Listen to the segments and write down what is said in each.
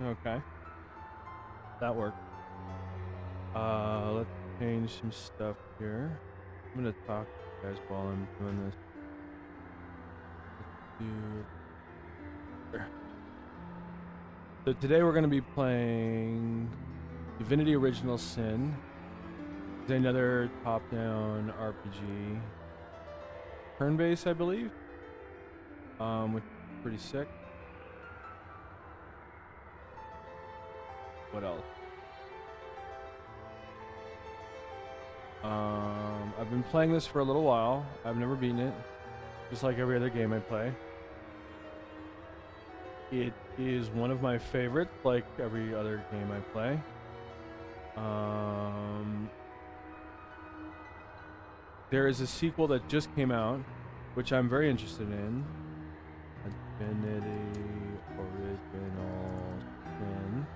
Okay. That worked. Let's change some stuff here. I'm gonna talk to you guys while I'm doing this. So today we're gonna be playing Divinity Original Sin. It's another top-down RPG. Turn-based, I believe. Which is pretty sick. What else? I've been playing this for a little while. I've never beaten it, just like every other game I play. It is one of my favorites, like every other game I play. There is a sequel that just came out, which I'm very interested in. Divinity Original Sin.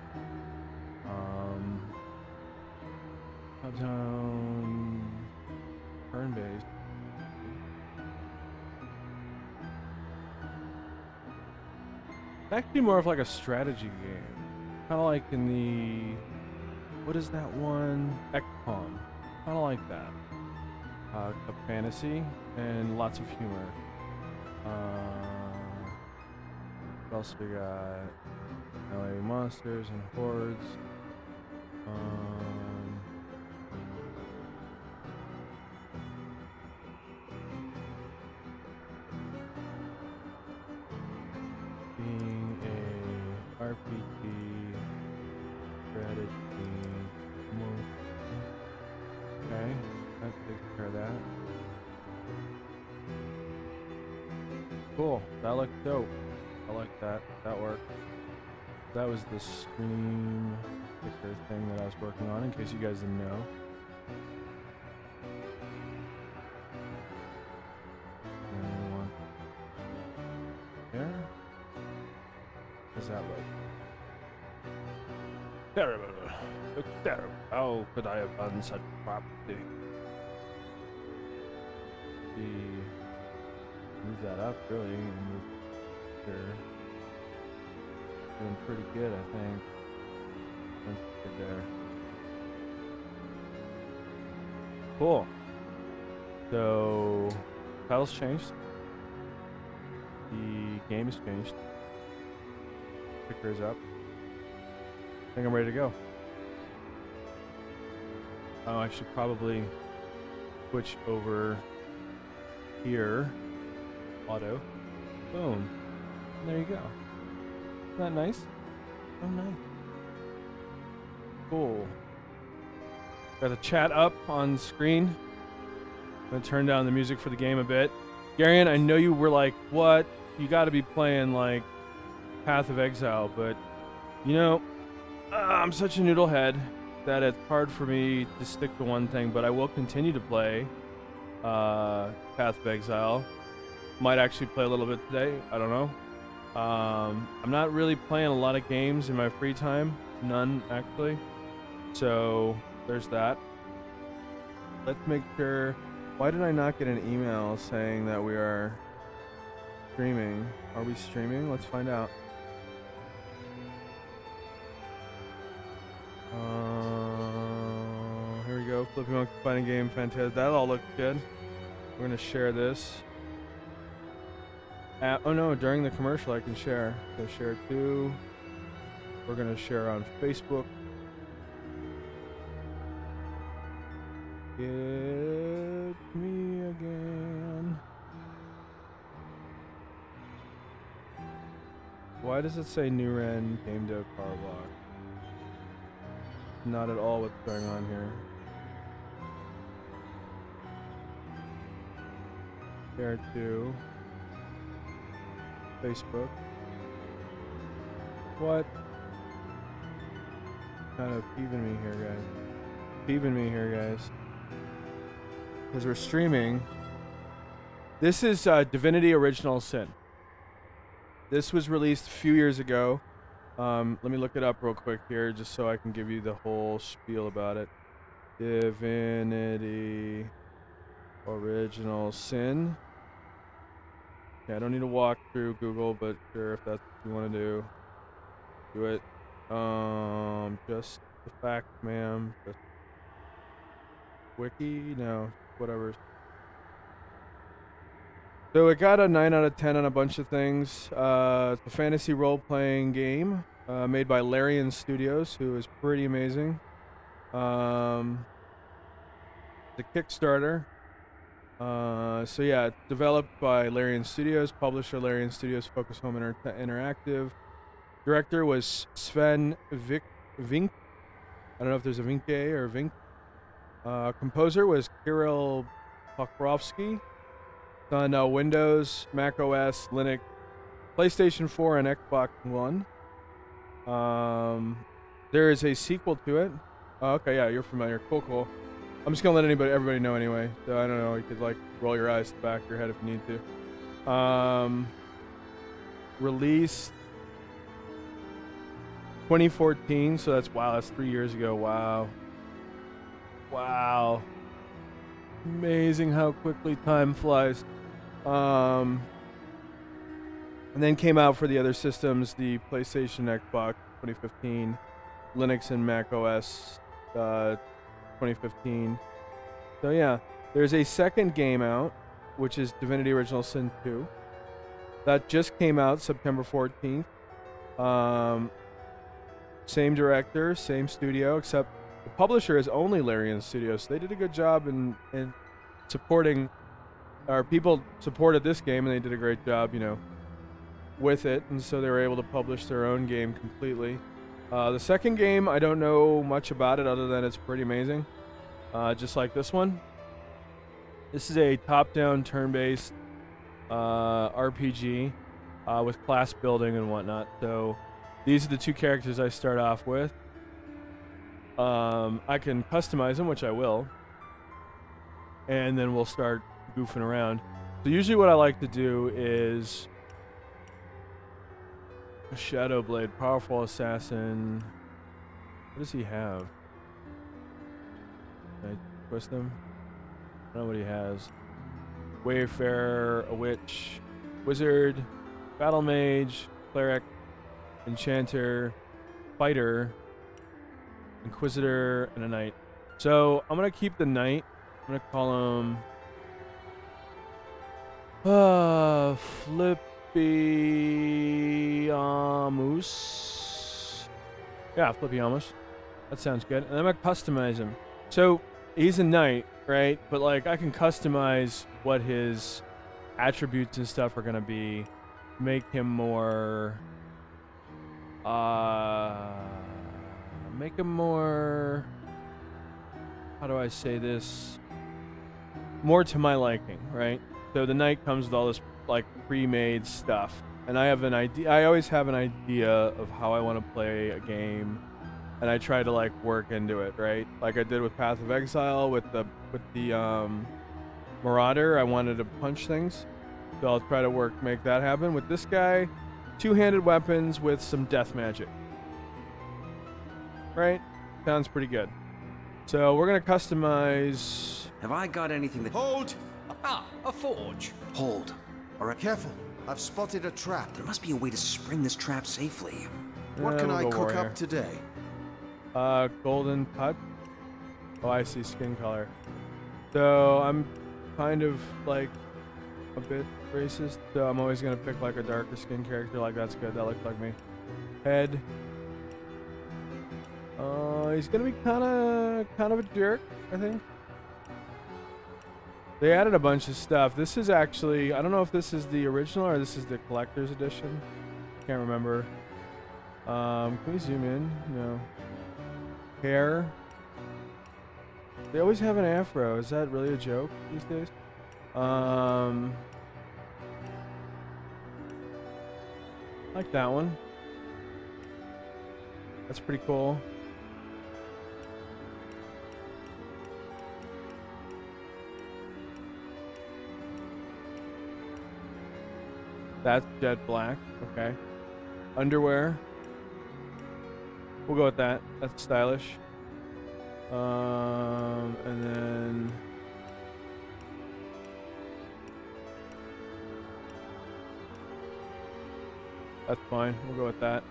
Top-down turn-based. Actually more of like a strategy game. Kind of like in the... What is that one? XCOM. Kind of like that. A fantasy and lots of humor. What else we got? LA Monsters and Hordes. Being a RPG strategy. Okay, that takes care of that. Cool, that looked dope. I like that. That worked. That was the Scream sticker thing that I was working on, in case you guys didn't know. There? How's that look? Terrible. Look terrible. How could I have done such property? Move that up, really, and move here. Doing pretty good, I think. Good there. Cool. So, title's changed. The game has changed. Picker's up. I think I'm ready to go. Oh, I should probably switch over here. Auto. Boom. There you go. Isn't that nice? Oh, nice. Cool. Got the chat up on screen. I'm gonna turn down the music for the game a bit. Garion, I know you were like, what? You gotta be playing like Path of Exile, but you know, I'm such a noodlehead that it's hard for me to stick to one thing, but I will continue to play Path of Exile. Might actually play a little bit today, I don't know. I'm not really playing a lot of games in my free time. None, actually. So, there's that. Let's make sure... Why did I not get an email saying that we are streaming? Are we streaming? Let's find out. Here we go. Flippy Monkey Fighting Game. Fantastic. That all looks good. We're going to share this. Oh no, during the commercial I can share. So share too. We're gonna share on Facebook. Get me again. Why does it say New Ren Game Dev Power Block? Not at all what's going on here. Share too. Facebook. What? Kind of peeving me here, guys. Peeving me here, guys. Because we're streaming. This is Divinity Original Sin. This was released a few years ago. Let me look it up real quick here, just so I can give you the whole spiel about it. Divinity Original Sin. Yeah, I don't need to walk through Google, but sure, if that's what you want to do, do it. Just the fact, ma'am. Just wiki? No, whatever. So it got a 9 out of 10 on a bunch of things. It's a fantasy role-playing game made by Larian Studios, who is pretty amazing. The Kickstarter. So yeah, it's developed by Larian Studios, publisher Larian Studios, Focus Home Interactive. Director was Sven Vink. I don't know if there's a Vinke or Vink. Composer was Kirill Pokrovsky. It's on Windows, Mac OS, Linux, PlayStation 4, and Xbox One. There is a sequel to it. Oh, okay, yeah, you're familiar. Cool. I'm just gonna let everybody know anyway. So I don't know. You could like roll your eyes to the back of your head if you need to. Released 2014. So that's 3 years ago. Wow. Amazing how quickly time flies. And then came out for the other systems, the PlayStation, Xbox 2015, Linux and Mac OS 2015. So yeah, there's a second game out, which is Divinity Original Sin 2. That just came out September 14th. Same director, same studio, except the publisher is only Larian Studios. So they did a good job in supporting, our people supported this game, and they did a great job, with it, and so they were able to publish their own game completely. The second game, I don't know much about it other than it's pretty amazing, just like this one. This is a top-down, turn-based RPG with class building and whatnot. So these are the two characters I start off with. I can customize them, which I will, and then we'll start goofing around. So usually what I like to do is a Shadow Blade, powerful assassin. What does he have? Can I twist him? I don't know what he has. Wayfarer, a witch, wizard, battle mage, cleric, enchanter, fighter, inquisitor, and a knight. So I'm gonna keep the knight. I'm gonna call him Flippiamus. Yeah, Flippiamus. That sounds good. And I'm gonna customize him. So he's a knight, right? But like I can customize what his attributes and stuff are gonna be. Make him more how do I say this? More to my liking, right? So the knight comes with all this like pre-made stuff, and I have an idea. I always have an idea of how I want to play a game, and I try to like work into it, right? Like I did with Path of Exile with the Marauder. I wanted to punch things, so I'll try to make that happen. With this guy, two-handed weapons with some death magic, right? Sounds pretty good. So we're gonna customize. Have I got anything that... Hold! Ah, a forge. Hold. All right. Careful, I've spotted a trap. There must be a way to spring this trap safely. What can we'll I go cook warrior. up today? Golden touch. Oh, I see, skin color. So I'm kind of like a bit racist, so I'm always gonna pick like a darker skin character. Like that's good. That looks like me. Head. He's gonna be kind of a jerk, I think. They added a bunch of stuff. This is actually, I don't know if this is the original or this is the collector's edition. Can't remember. Can we zoom in? No. Hair. They always have an afro. Is that really a joke these days? Like that one. That's pretty cool. That's jet black. Okay. Underwear. We'll go with that. That's stylish. And then that's fine. We'll go with that.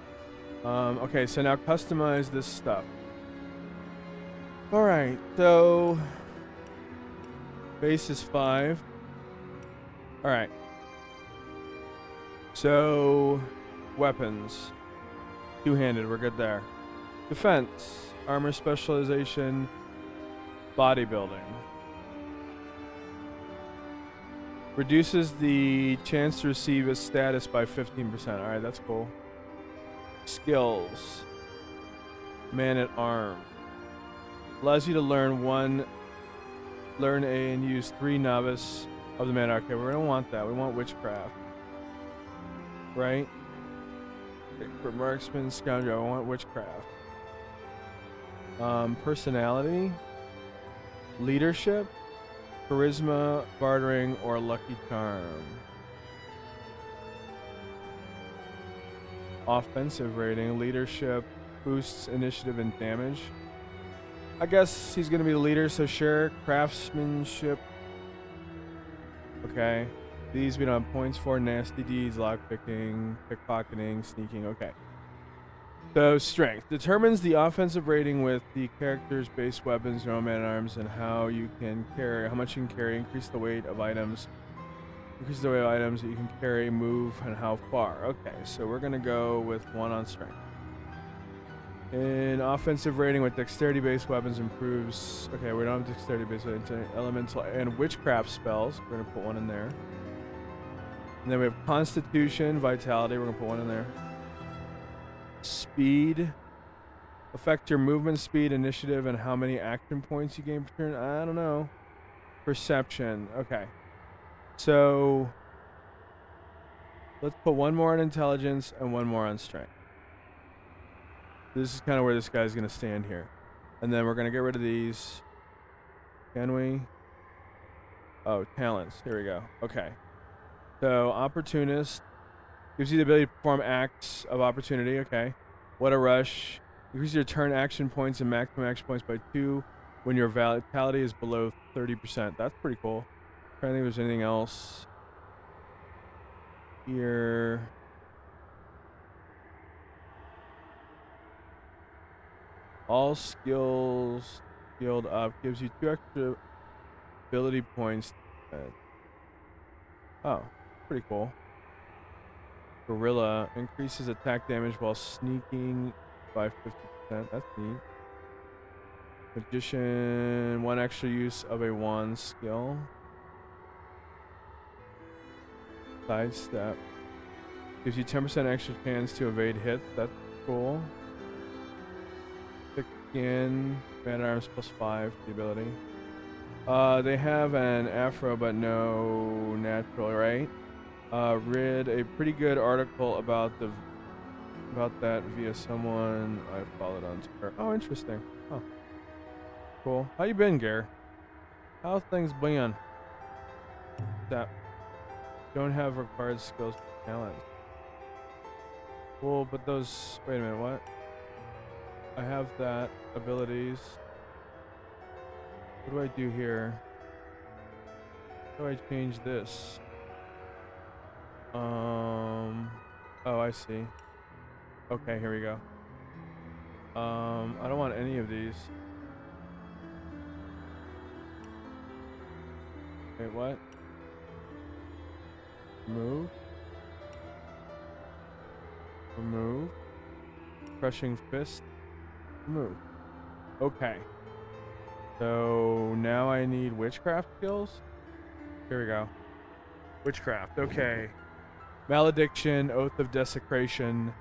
Okay, so now customize this stuff. Alright, so base is 5. Alright. So weapons. Two-handed, we're good there. Defense. Armor specialization. Bodybuilding. Reduces the chance to receive a status by 15%. Alright, that's cool. Skills. Man at arm. Allows you to learn A and use 3 novice of the man. Okay, we don't want that. We want witchcraft. Right? For marksman, scoundrel, I want witchcraft. Personality. Leadership. Charisma, bartering, or lucky charm. Offensive rating. Leadership boosts initiative and damage. I guess he's gonna be the leader, so sure. Craftsmanship. Okay. These we don't have points for. Nasty deeds, lockpicking, pickpocketing, sneaking. Okay. So strength determines the offensive rating with the character's base weapons, your own man-at-arms, and how you can carry, how much you can carry. Increase the weight of items. Increase the weight of items that you can carry, move, and how far. Okay, so we're gonna go with 1 on strength. An offensive rating with dexterity-based weapons improves. Okay, we don't have dexterity-based elemental and witchcraft spells. We're gonna put 1 in there. And then we have constitution, vitality. We're gonna put 1 in there. Speed. Affect your movement speed, initiative, and how many action points you gain per turn. I don't know. Perception. Okay. So let's put 1 more on intelligence and 1 more on strength. This is kind of where this guy's going to stand here. And then we're going to get rid of these. Can we? Oh, talents. Here we go. Okay. So, opportunist. Gives you the ability to perform acts of opportunity. Okay. What a rush. Increase your turn action points and maximum action points by 2 when your vitality is below 30%. That's pretty cool. I'm trying to think if there's anything else. Here. All skills skilled up gives you 2 extra ability points. Oh, pretty cool. Gorilla increases attack damage while sneaking by 50%. That's neat. Magician, 1 extra use of a wand skill. Sidestep gives you 10% extra chance to evade hits. That's cool. Skin, man-at-arms +5 the ability. They have an afro but no natural, right? Read a pretty good article about that via someone I followed on Twitter. Oh, interesting. Huh. Cool. How you been, Gare? How things been? That don't have required skills for talent. Cool, but those. Wait a minute. What? I have that abilities. What do I do here? How do I change this? Oh, I see. Okay, here we go. I don't want any of these. Wait, what? Remove. Remove. Crushing fist. Remove. Okay. So now I need witchcraft skills. Here we go. Witchcraft. Okay. Malediction, Oath of Desecration,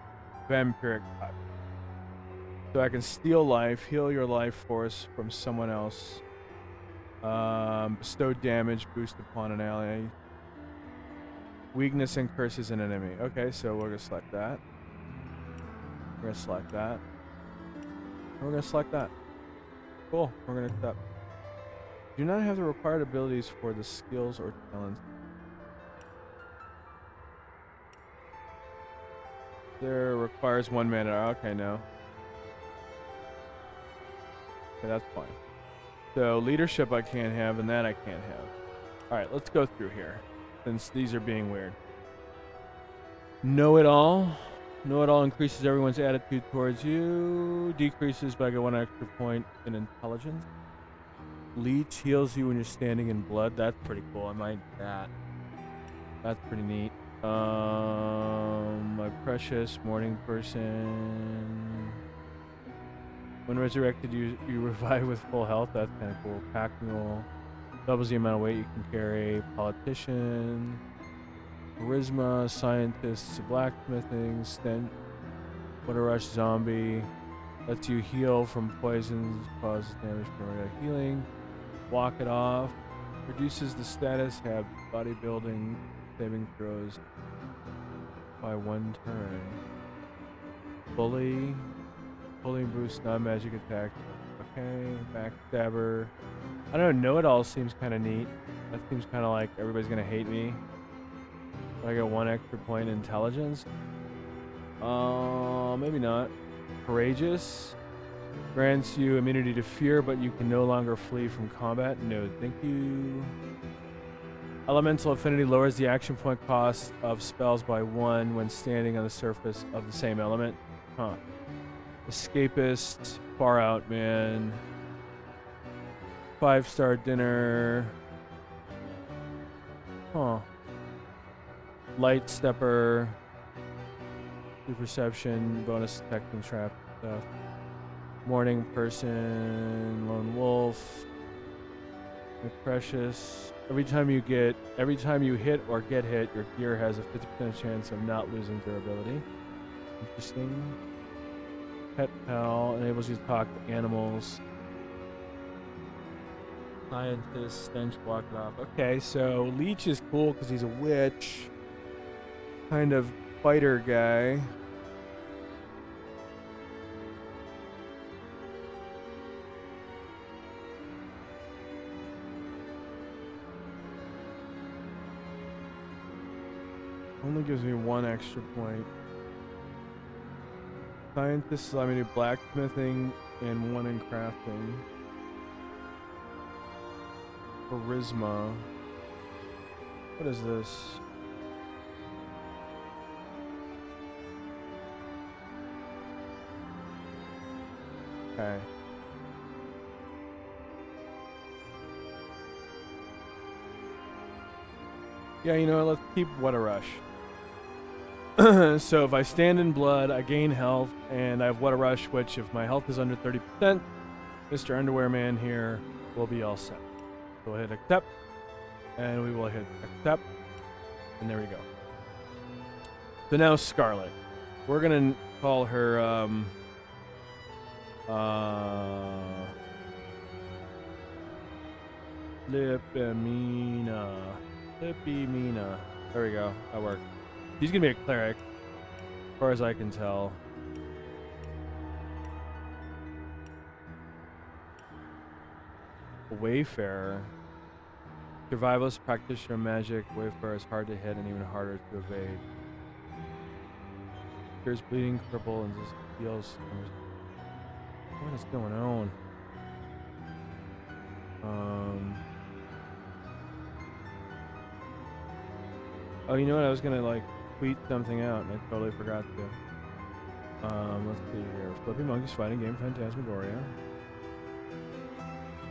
Vampiric Cut. So I can steal life, heal your life force from someone else. Bestow damage, boost upon an ally. Weakness and curses an enemy. Okay, so we're gonna select that. We're gonna select that. And we're gonna select that. Cool. We're gonna accept. Do not have the required abilities for the skills or talents. There requires 1 mana. Okay, no. Okay, that's fine. So leadership I can't have, and that I can't have. All right, let's go through here, since these are being weird. Know it all. Know-it-all increases everyone's attitude towards you. Decreases by 1 extra point in intelligence. Leech heals you when you're standing in blood. That's pretty cool. I might do that. That's pretty neat. My precious morning person. When resurrected, you revive with full health. That's kind of cool. Pack mule. Doubles the amount of weight you can carry. Politician. Charisma. Scientist. Blacksmithing. Stench. Water rush zombie. Lets you heal from poisons. Causes damage from regular healing. Walk it off. Reduces the status. Have bodybuilding. Saving throws by 1 turn. Bully. Bullying boost, non-magic attack. Okay. Backstabber. I don't know. Know-it-all seems kind of neat. That seems kind of like everybody's going to hate me. But I get 1 extra point in intelligence. Maybe not. Courageous. Grants you immunity to fear, but you can no longer flee from combat. No, thank you. Elemental affinity lowers the action point cost of spells by 1 when standing on the surface of the same element. Huh. Escapist. Far out, man. 5-star dinner. Huh. Light stepper. Perception. Bonus detecting trap stuff. Morning person. Lone wolf. Precious. Every time you hit or get hit, your gear has a 50% chance of not losing durability. Interesting. Pet pal enables you to talk to animals. Scientist, stench, block it off. Okay, so Leech is cool because he's a witch. Kind of fighter guy. Only gives me 1 extra point. Scientists allow me to do blacksmithing and 1 in crafting. Charisma. What is this? Okay. Yeah, you know what? Let's keep What a Rush. So if I stand in blood, I gain health, and I have What a Rush, which if my health is under 30%, Mr. Underwear Man here will be all set. So we'll hit accept, and we will hit accept, and there we go. So now Scarlet. We're going to call her, Lipimina. Lipimina. There we go. That worked. He's gonna be a cleric, as far as I can tell. A Wayfarer. Survivalist, practitioner, magic. Wayfarer is hard to hit and even harder to evade. Cures bleeding, cripple, and just heals. What is going on? Oh, you know what? I was gonna like tweet something out, and I totally forgot to. Let's see here. Flippy Monkeys Fighting Game Phantasmagoria.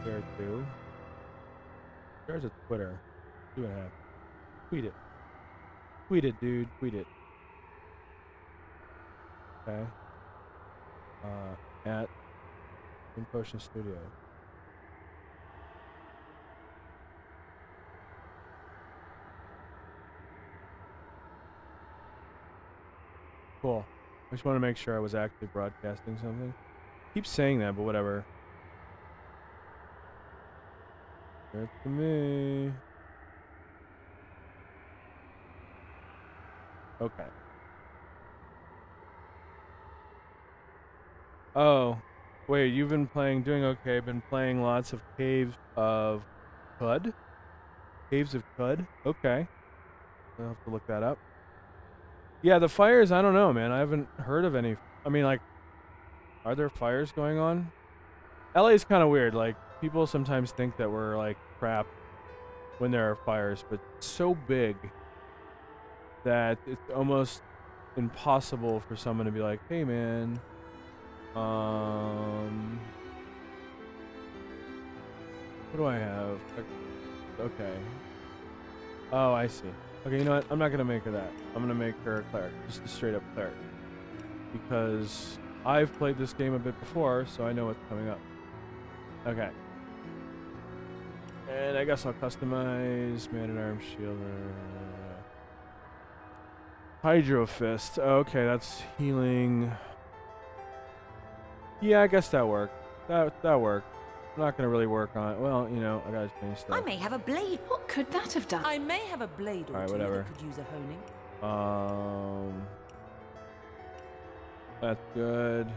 There too. There's a Twitter. See what happens. Tweet it. Tweet it, dude. Tweet it. Okay. At In Potion Studio. Cool. I just want to make sure I was actually broadcasting something. Keep saying that, but whatever. Good to me. Okay. Oh, wait, you've been playing, doing okay. Been playing lots of Caves of Cud? Caves of Cud? Okay. I'll have to look that up. Yeah, the fires, I don't know, man. I haven't heard of any. I mean, like, are there fires going on? LA is kind of weird. Like, people sometimes think that we're, like, crap when there are fires, but it's so big that it's almost impossible for someone to be like, hey man, what do I have? Okay. Oh, I see. Okay, you know what? I'm not gonna make her that. I'm gonna make her a cleric, just a straight up cleric, because I've played this game a bit before, so I know what's coming up. Okay. And I guess I'll customize Man-at-Arms Shield. Hydro Fist. Okay, that's healing. Yeah, I guess that worked. That worked. I'm not gonna really work on it. Well, you know, I gotta change stuff. I may have a blade. What could that have done? I may have a blade or Alright, two whatever. that could use a honing. That's good.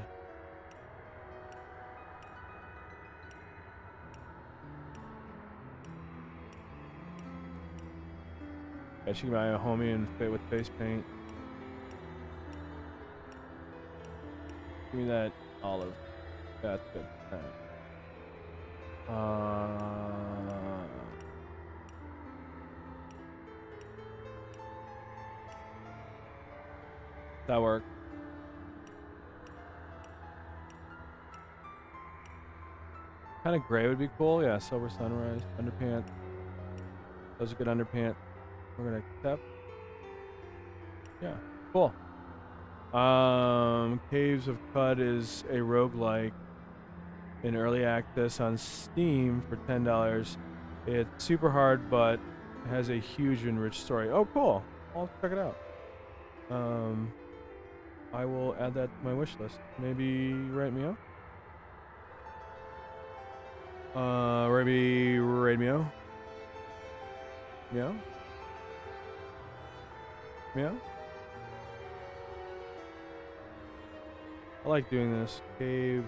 Yeah, she can buy a homie and fit with face paint. Give me that olive. That's good. That worked. Kind of gray would be cool. Yeah, silver sunrise underpants. Those are good underpants. We're gonna accept. Yeah, cool. Caves of Qud is a roguelike in early access on Steam for $10. It's super hard, but it has a huge and rich story. Oh, cool. I'll check it out. I will add that to my wish list. Maybe write me out. Maybe raid meow. Meow. Meow. I like doing this. Caves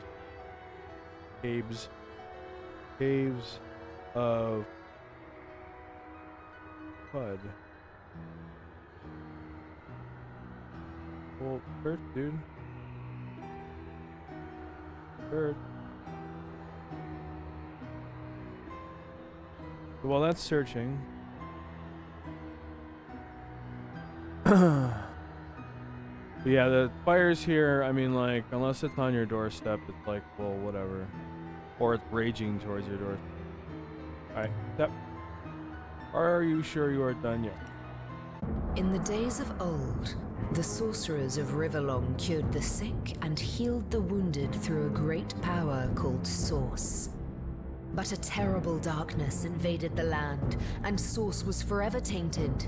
of Qud. Well, search, dude. Search. While that's searching, but yeah, the fires here, I mean, like, unless it's on your doorstep, it's like, well, whatever. Or it's raging towards your door. Alright, step. Are you sure you are done yet? In the days of old, the sorcerers of Rivellon cured the sick and healed the wounded through a great power called Source. But a terrible darkness invaded the land, and Source was forever tainted.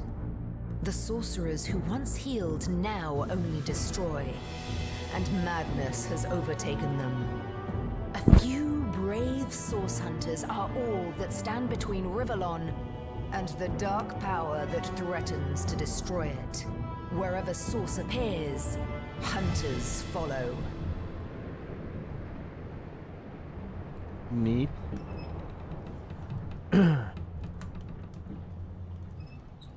The sorcerers who once healed now only destroy, and madness has overtaken them. A few brave Source hunters are all that stand between Rivellon and the dark power that threatens to destroy it. Wherever Source appears, hunters follow. Neat.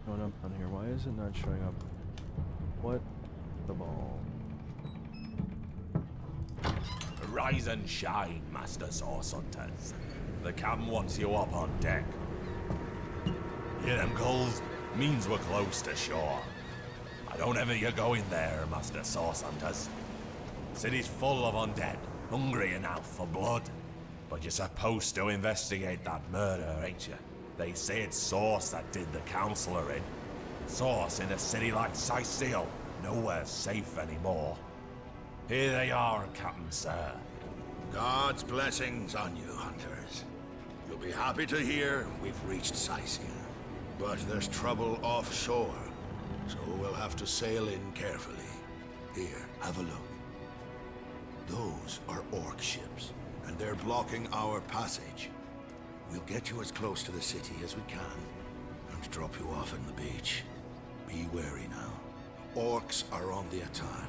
Showing up on here. Why is it not showing up? What the ball? Rise and shine, Master Source Hunters. The captain wants you up on deck. Hear them gulls? Means we're close to shore. I don't ever you go in there, Master Source Hunters. City's full of undead, hungry enough for blood. But you're supposed to investigate that murder, ain't you? They say it's Source that did the Counselor in. Source in a city like Cyseal, nowhere safe anymore. Here they are, Captain Sir. God's blessings on you, hunters. You'll be happy to hear we've reached Cyseal. But there's trouble offshore, so we'll have to sail in carefully. Here, have a look. Those are orc ships, and they're blocking our passage. We'll get you as close to the city as we can, and drop you off on the beach. Be wary now. Orcs are on the attack.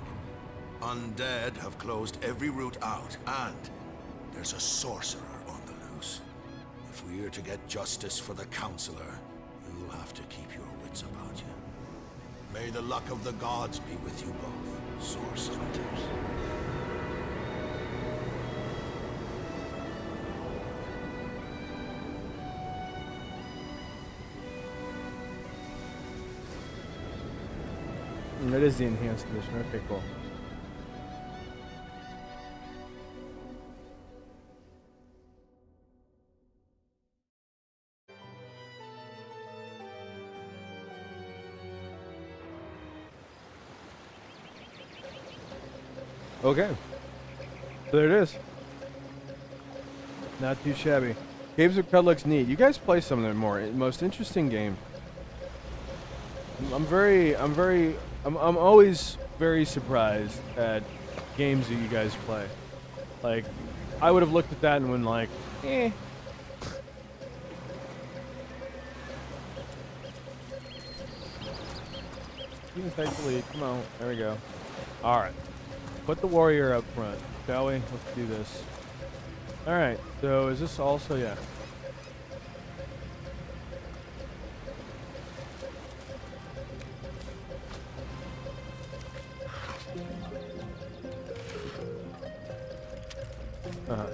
Undead have closed every route out, and there's a sorcerer on the loose. If we're to get justice for the Counselor, you'll have to keep your wits about you. May the luck of the gods be with you both, Source Hunters. It is the enhanced edition. Okay, cool. Okay. There it is. Not too shabby. Games of Crud looks neat. You guys play some of them more. Most interesting game. I'm always very surprised at games that you guys play. Like, I would have looked at that and been like, eh. Thankfully, come on. There we go. All right. Put the warrior up front, shall we? Let's do this. All right. So is this also, yeah.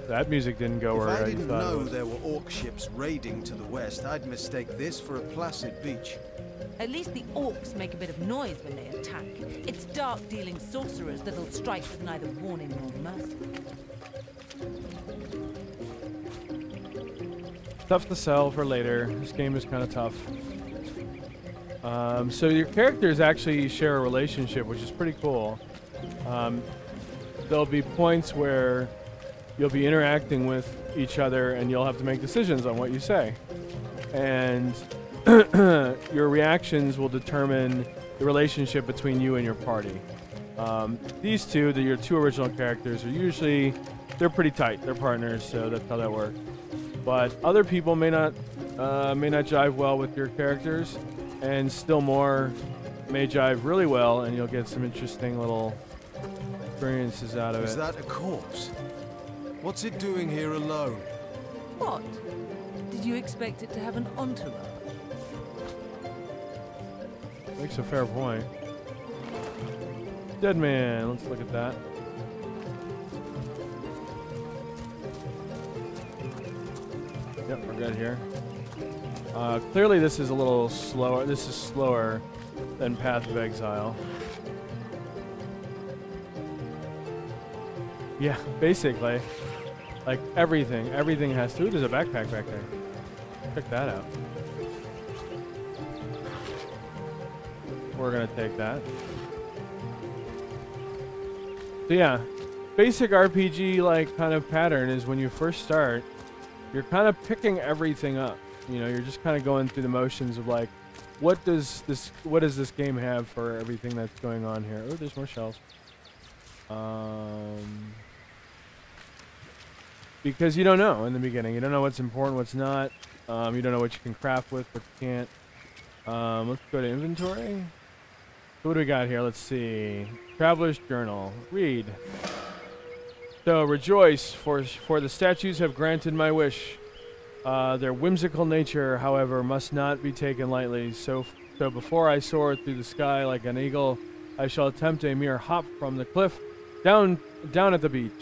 That music didn't go where I thought it was. If I didn't know there were orc ships raiding to the west, I'd mistake this for a placid beach. At least the orcs make a bit of noise when they attack. It's dark-dealing sorcerers that'll strike with neither warning nor mercy. Tough to sell for later. This game is kind of tough. So your characters actually share a relationship, which is pretty cool. There'll be points where you'll be interacting with each other and you'll have to make decisions on what you say. And your reactions will determine the relationship between you and your party. These two, your two original characters, are usually, they're pretty tight. They're partners, so that's how that works. But other people may not jive well with your characters, and still more may jive really well, and you'll get some interesting little experiences out of it. Is that a corpse? What's it doing here alone? What? Did you expect it to have an entourage? Makes a fair point. Dead man. Let's look at that. Yep, we're good here. Clearly this is a little slower. This is slower than Path of Exile. Yeah, basically. Like everything has to. Ooh, there's a backpack back there. Check that out. We're gonna take that. So yeah, basic RPG like kind of pattern is when you first start, you're kind of picking everything up. You know, you're just kind of going through the motions of like, what does this game have for everything that's going on here? Oh, there's more shells. Because you don't know in the beginning. You don't know what's important, what's not. You don't know what you can craft with, what you can't. Let's go to inventory. So what do we got here? Let's see. Traveler's Journal. Read. So, rejoice, for the statues have granted my wish. Their whimsical nature, however, must not be taken lightly. So before I soar through the sky like an eagle, I shall attempt a mere hop from the cliff down at the beach.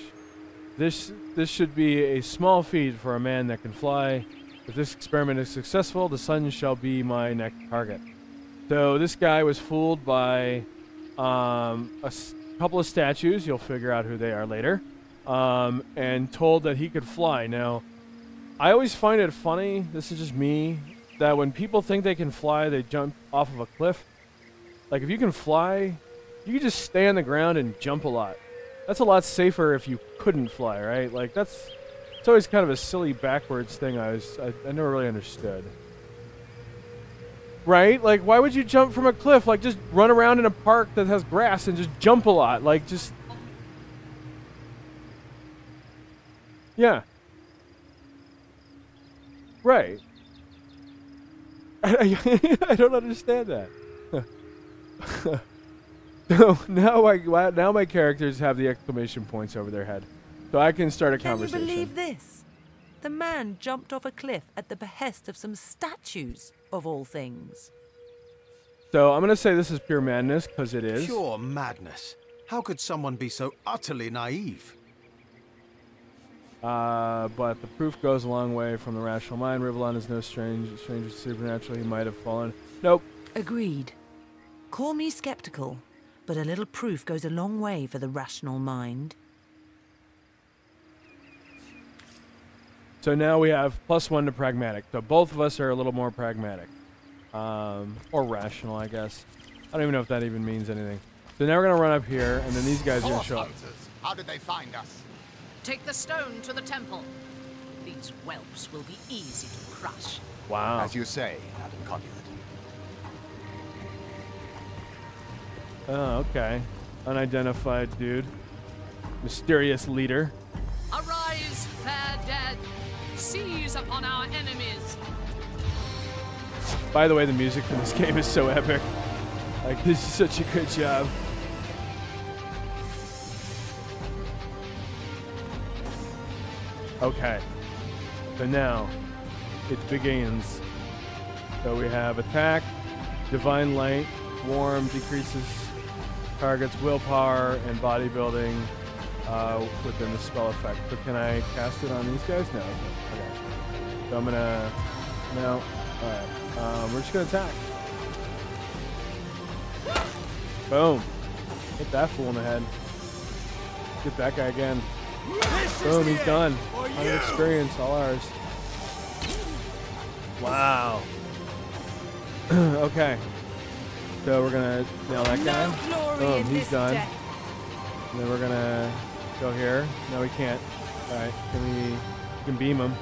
This should be a small feat for a man that can fly. If this experiment is successful, the sun shall be my next target. So this guy was fooled by a couple of statues. You'll figure out who they are later. And told that he could fly. Now, I always find it funny, this is just me, that when people think they can fly, they jump off of a cliff. Like, if you can fly, you can just stay on the ground and jump a lot. That's a lot safer if you couldn't fly, right? Like, it's always kind of a silly backwards thing I never really understood. Right? Like, why would you jump from a cliff? Like, just run around in a park that has grass and just jump a lot. Like, just... Yeah. Right. I don't understand that. So now my characters have the exclamation points over their head. So I can start a conversation. Can you believe this? The man jumped off a cliff at the behest of some statues, of all things. So I'm going to say this is pure madness, because it is. Pure madness. How could someone be so utterly naive? But the proof goes a long way from the rational mind. Rivellon is no stranger to supernatural. He might have fallen. Nope. Agreed. Call me skeptical, but a little proof goes a long way for the rational mind. So now we have +1 to pragmatic. So both of us are a little more pragmatic. Or rational, I guess. I don't even know if that even means anything. So now we're going to run up here, and then these guys are going to show up. How did they find us? Take the stone to the temple. These whelps will be easy to crush. Wow. As you say, Adam Conduit. Oh, okay. Unidentified dude. Mysterious leader. Arise, fair dead. Seize upon our enemies. By the way, the music for this game is so epic. Like, this is such a good job. Okay. So now, it begins. So we have attack, divine light, warm, decreases target's willpower, and bodybuilding within the spell effect. So can I cast it on these guys? No. Okay. So I'm gonna... No. Alright. We're just gonna attack. Boom. Hit that fool in the head. Get that guy again. Boom, he's done. 100 experience, all ours. Wow. Okay. So we're gonna nail that guy. Boom, he's done. And then we're gonna go here. No, we can't. Alright, we can beam him.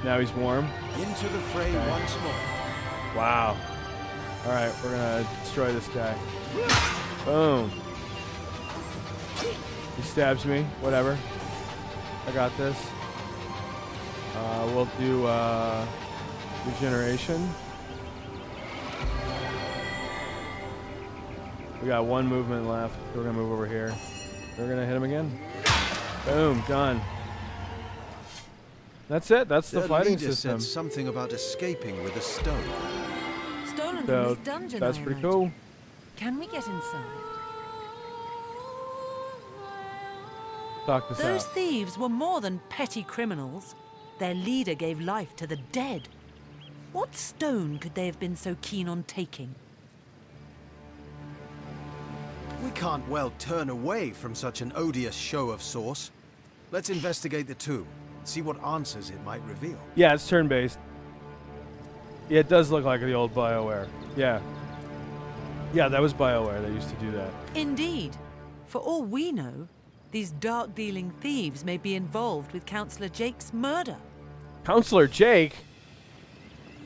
Now he's warm. Into the fray once more. Wow. Alright, we're gonna destroy this guy. Boom. He stabs me. Whatever. I got this. We'll do regeneration. We got one movement left. So we're gonna move over here. We're gonna hit him again. Boom, done. That's it. That's the fighting system. Said something about escaping with a stone. Stolen from this dungeon. That's pretty cool. Can we get inside? Talk this Those out. thieves were more than petty criminals. Their leader gave life to the dead. What stone could they have been so keen on taking? We can't well turn away from such an odious show of source. Let's investigate the tomb. See what answers it might reveal. Yeah, it's turn-based. Yeah, it does look like the old BioWare. Yeah. Yeah, that was BioWare that used to do that. Indeed. For all we know, these dark-dealing thieves may be involved with Councillor Jake's murder. Counselor Jake?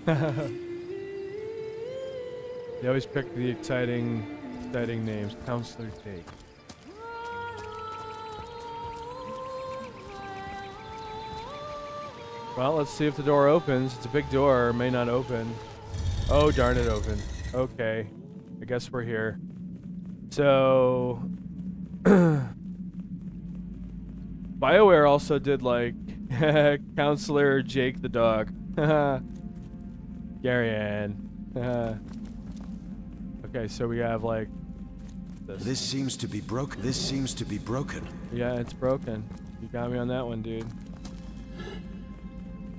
They always pick the exciting names. Counselor Jake. Well, let's see if the door opens. It's a big door. It may not open. Oh, darn it, opened. Okay. I guess we're here. So... BioWare also did, like, Counselor Jake the dog. Gary Ann. Okay, so we have, like, this. This seems to be broken. This seems to be broken. Yeah, it's broken. You got me on that one, dude.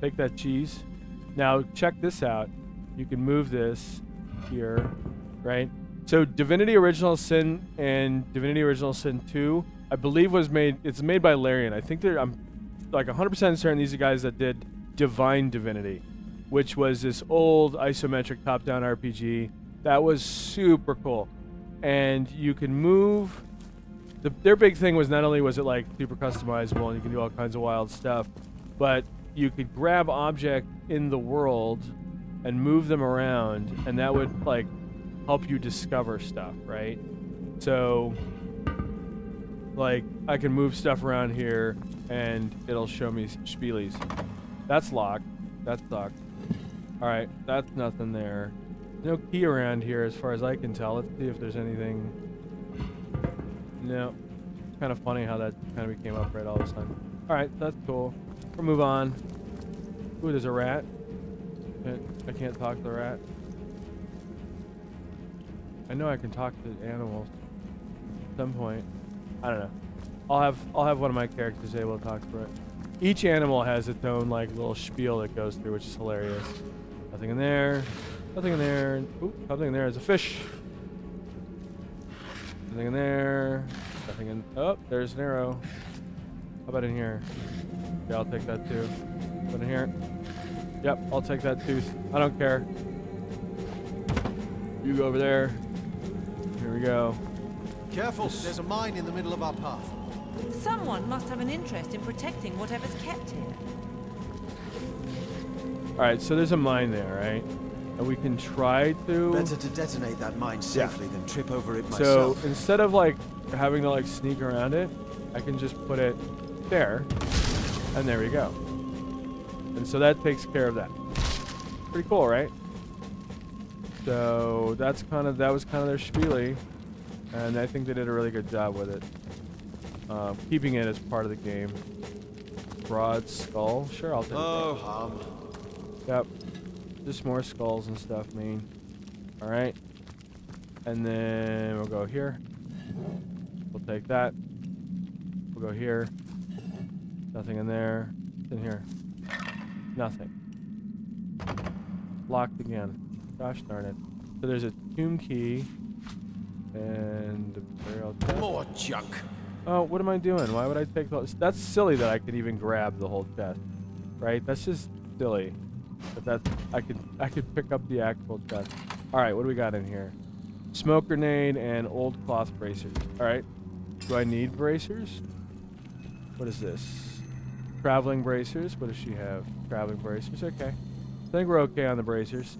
Take that cheese. Now, check this out. You can move this here, right? So, Divinity Original Sin and Divinity Original Sin 2, I believe was made, it's made by Larian. I think I'm like 100% certain these are guys that did Divine Divinity, which was this old isometric top-down RPG that was super cool. And you can move, their big thing was not only was it like super customizable and you can do all kinds of wild stuff, but you could grab objects in the world and move them around, and that would like help you discover stuff, right? So like I can move stuff around here and it'll show me spielies. That's locked. That's locked. Alright, that's nothing there. No key around here as far as I can tell. Let's see if there's anything. No. Kind of funny how that kind of became up right all of a sudden. Alright, that's cool. We'll move on. Ooh, there's a rat. I can't talk to the rat. I know I can talk to animals at some point. I don't know. I'll have one of my characters able to talk to it. Each animal has its own like little spiel that goes through, which is hilarious. Nothing in there. Nothing in there. Oop, something in there. There's a fish. Nothing in there. Nothing in. Oh, there's an arrow. How about in here? Yeah, I'll take that too. Put in here. Yep, I'll take that tooth. I don't care. You go over there. Here we go. Careful, there's a mine in the middle of our path. Someone must have an interest in protecting whatever's kept here. Alright, so there's a mine there, right? And we can try to... Better to detonate that mine safely than trip over it So myself. instead of like having to like sneak around it, I can just put it there, and there we go. And so that takes care of that. Pretty cool, right? So that was kind of their spiel, and I think they did a really good job with it, keeping it as part of the game. Broad skull, sure, I'll take it. Oh, Yep, just more skulls and stuff, man. All right, and then we'll go here. We'll take that. We'll go here. Nothing in there. What's in here? Nothing. Locked again. Gosh darn it. So there's a tomb key and a burial chest. More junk. Oh, what am I doing? Why would I take those? That's silly that I could even grab the whole chest, right? That's just silly. But that's I could pick up the actual chest. All right, what do we got in here? Smoke grenade and old cloth bracers. All right. Do I need bracers? What is this? Traveling bracers. What does she have? Traveling bracers. Okay. I think we're okay on the bracers.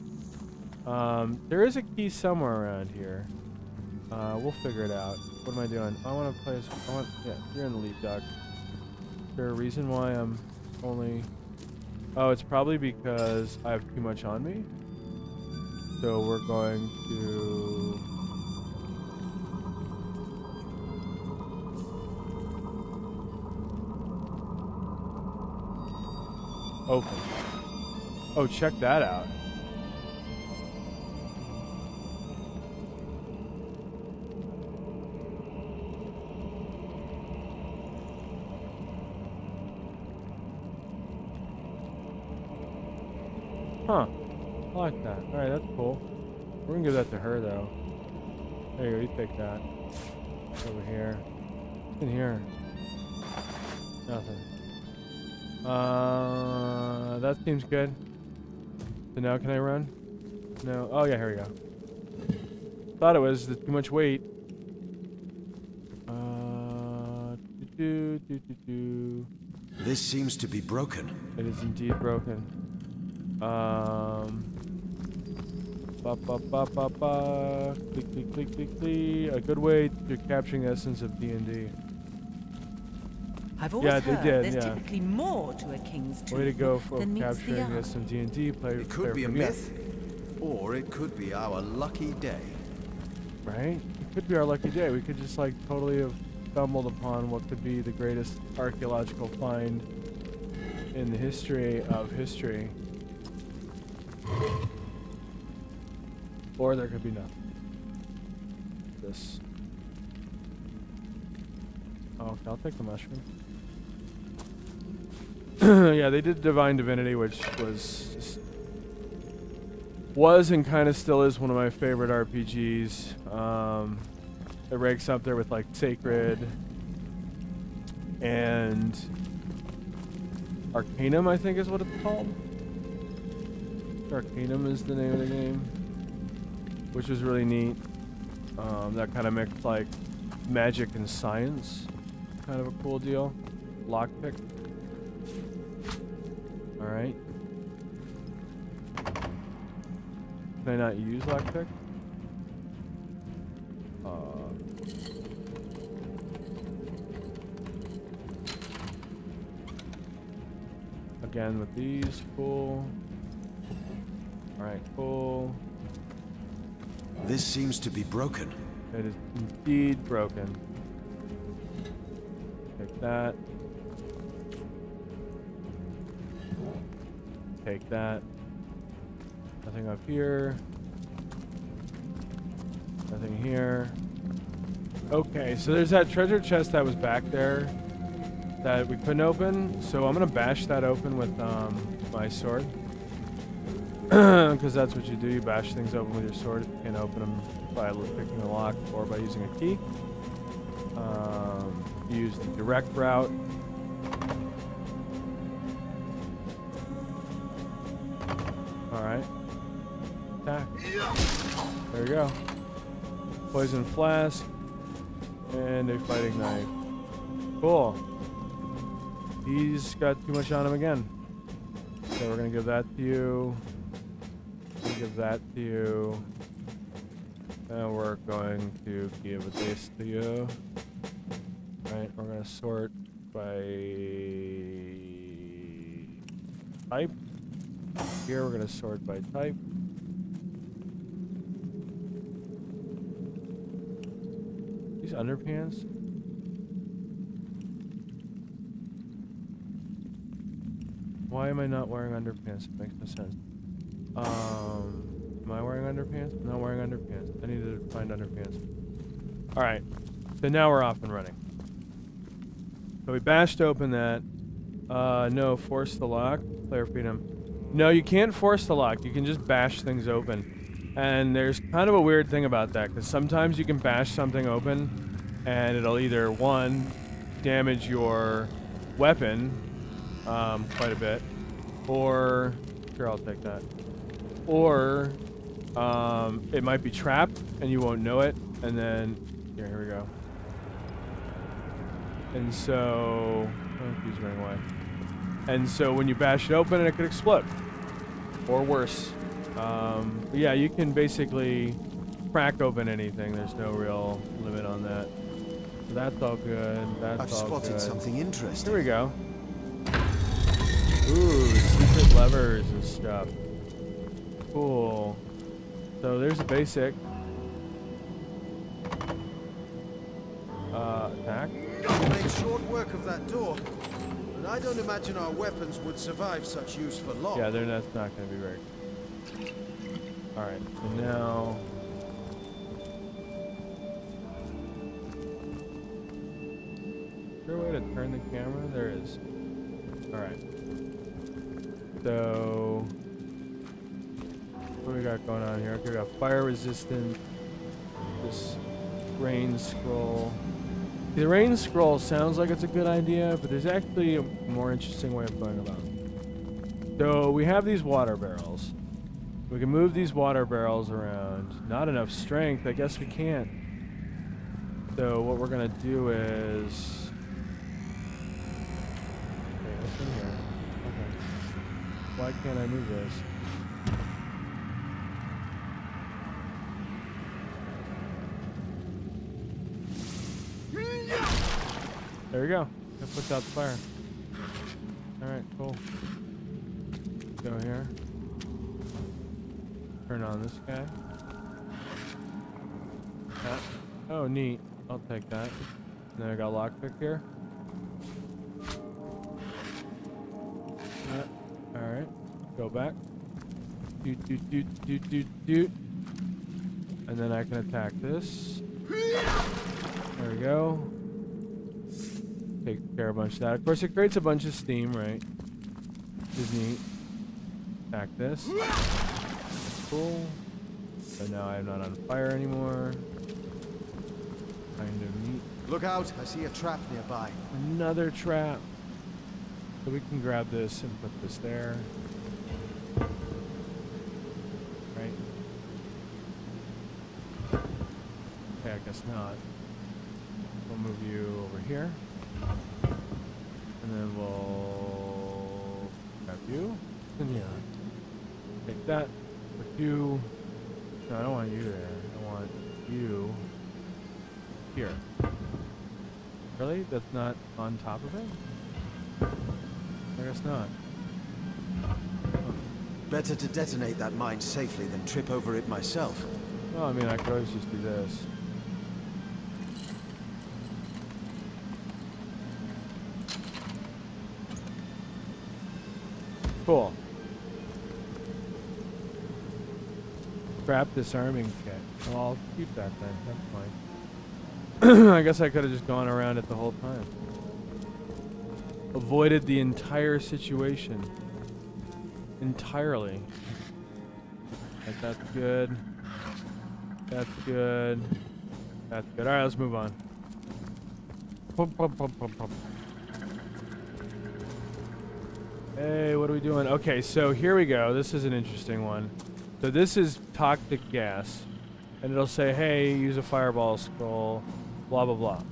There is a key somewhere around here. We'll figure it out. What am I doing? I want to play as... yeah, you're in the lead, dog. Is there a reason why I'm only... Oh, it's probably because I have too much on me. So we're going to... Open. Oh, check that out. Huh. I like that. Alright, that's cool. We're gonna give that to her, though. There you go, you take that. Over here. What's in here? Nothing. That seems good. So now can I run? No. Oh, yeah, here we go. Thought it was too much weight. This seems to be broken. It is indeed broken. Click, click, click, click, click. A good way to capturing the essence of D&D. I've always heard there's yeah. typically more to a king's tomb Way to go for than meets the capturing eye. this in D&D. It could be a myth, or it could be our lucky day. Right? It could be our lucky day. We could just like totally have stumbled upon what could be the greatest archaeological find in the history of history. Or there could be nothing. This. Oh, okay, I'll take the mushroom. Yeah, they did Divine Divinity, which was and kind of still is one of my favorite RPGs. It ranks up there with like Sacred and Arcanum, I think is what it's called. Arcanum is the name of the game, which was really neat. That kind of mixed like magic and science, kind of a cool deal. Lockpick. All right. Can I not use lockpick? Again with these, cool. All right, cool. This seems to be broken. It is indeed broken. Take that. Take that. Nothing up here. Nothing here. Okay, so there's that treasure chest that was back there that we couldn't open. So I'm gonna bash that open with my sword. Because that's what you do. You bash things open with your sword. You can open them by picking the lock or by using a key. Use the direct route. Alright. Attack. There you go. Poison flask. And a fighting knife. Cool. He's got too much on him again. So we're gonna give that to you. Give that to you. And we're going to give this to you. Right, we're gonna sort by type. Here we're gonna sort by type. These underpants. Why am I not wearing underpants? It makes no sense. Am I wearing underpants? I'm not wearing underpants. I need to find underpants. Alright. So now we're off and running. So we bashed open that. No, force the lock. Player freedom. No, you can't force the lock. You can just bash things open. And there's kind of a weird thing about that, because sometimes you can bash something open and it'll either, one, damage your weapon quite a bit, or, sure, I'll take that. Or it might be trapped and you won't know it, and then here we go. And so he's running away. And so when you bash it open, it could explode, or worse. But yeah, you can basically crack open anything. There's no real limit on that. So that's all good. That's all good. I've spotted something interesting. Here we go. Ooh, secret levers and stuff. Cool. So there's a basic attack. Make short work of that door, but I don't imagine our weapons would survive such use for long. Yeah, that's not going to be very good. All right, so now. Is there a way to turn the camera? There is. All right. So, what do we got going on here? Okay, we got fire resistant. This rain scroll. The rain scroll sounds like it's a good idea, but there's actually a more interesting way of going about it. So we have these water barrels. We can move these water barrels around. Not enough strength. I guess we can't. So what we're gonna do is. Okay, what's in here? Okay. Why can't I move this? There we go. That puts out the fire. Alright, cool. Go here. Turn on this guy. That. Oh, neat. I'll take that. And then I got lockpick here. Alright. Go back. Doot, doot, doot, doot, doot, doot. And then I can attack this. There we go. Take care of a bunch of that. Of course, it creates a bunch of steam, right? Which is neat. Attack this. Cool. So now I'm not on fire anymore. Kind of neat. Look out! I see a trap nearby. Another trap. So we can grab this and put this there. Right? Okay, I guess not. We'll move you over here. And then we'll grab you. And yeah. Take that. Put you. No, I don't want you there. I want you here. Really? That's not on top of it? I guess not. Better to detonate that mine safely than trip over it myself. Well, I mean, I could always just do this. Cool. Scrap disarming kit. Well, I'll keep that then. That's fine. I guess I could have just gone around it the whole time. Avoided the entire situation. Entirely. Right, that's good. That's good. That's good. Alright, let's move on. Pum, pum, pum, pum, pum. Hey, what are we doing? Okay, so here we go. This is an interesting one. So this is toxic gas. And it'll say, hey, use a fireball scroll, blah, blah, blah.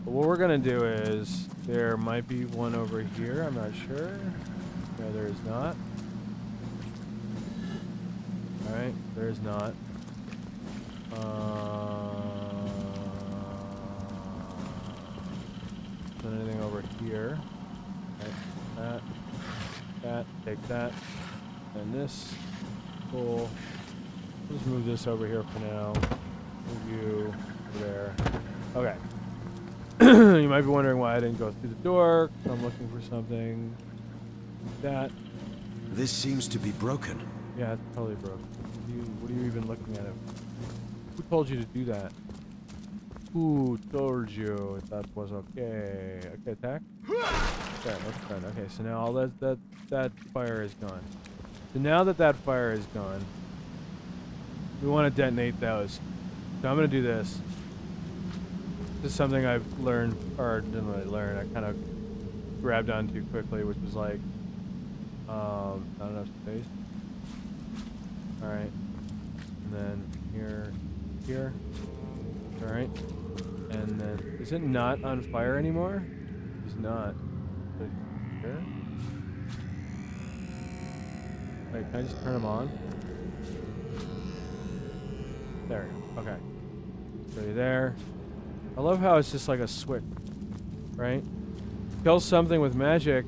But what we're going to do is, there might be one over here. I'm not sure. No, there is not. Alright, there is not. Is there anything over here? Right, that, take that, and this. Cool. Let's move this over here for now. Move you over there. Okay. You might be wondering why I didn't go through the door. I'm looking for something like that. This seems to be broken. Yeah, it's totally broken. What are you even looking at it? Who told you to do that? Who told you that was okay? Okay, attack. Okay, let's turn. Okay, so now all that fire is gone. So now that fire is gone, we want to detonate those. So I'm gonna do this. This is something I've learned, or didn't really learn. I kind of grabbed on too quickly, which was like, not enough space. All right, and then here. All right, and then is it not on fire anymore? It's not. Here. Wait, can I just turn them on? There we go. Okay. So you're there. I love how it's just like a switch, right? Kill something with magic.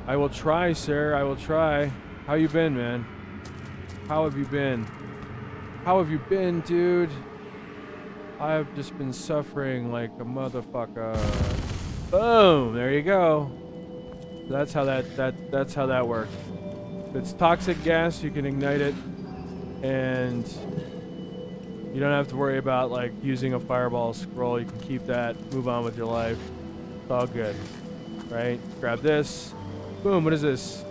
I will try, sir. I will try. How you been, man? How have you been? How have you been, dude? I've just been suffering like a motherfucker. Boom! There you go. That's how that's how that works. If it's toxic gas, you can ignite it, and you don't have to worry about like using a fireball scroll. You can keep that, move on with your life. It's all good, right? Grab this. Boom! What is this?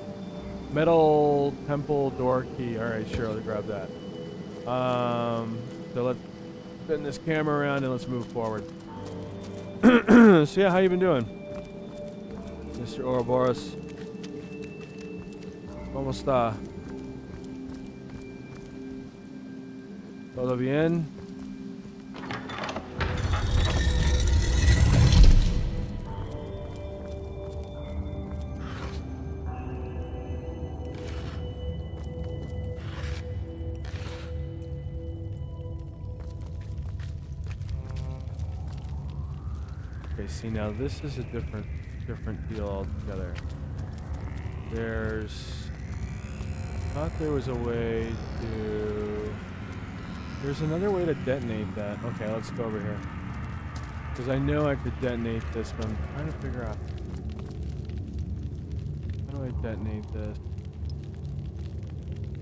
Metal temple door key. All right, sure. Let's grab that. So let's spin this camera around and let's move forward. So yeah, how you been doing, Mr. Ouroboros? ¿Cómo está? ¿Todo bien? Okay, see now this is a different deal altogether. I thought there was a way to... There's another way to detonate that. Okay, let's go over here. Because I know I could detonate this, but I'm trying to figure out... How do I detonate this?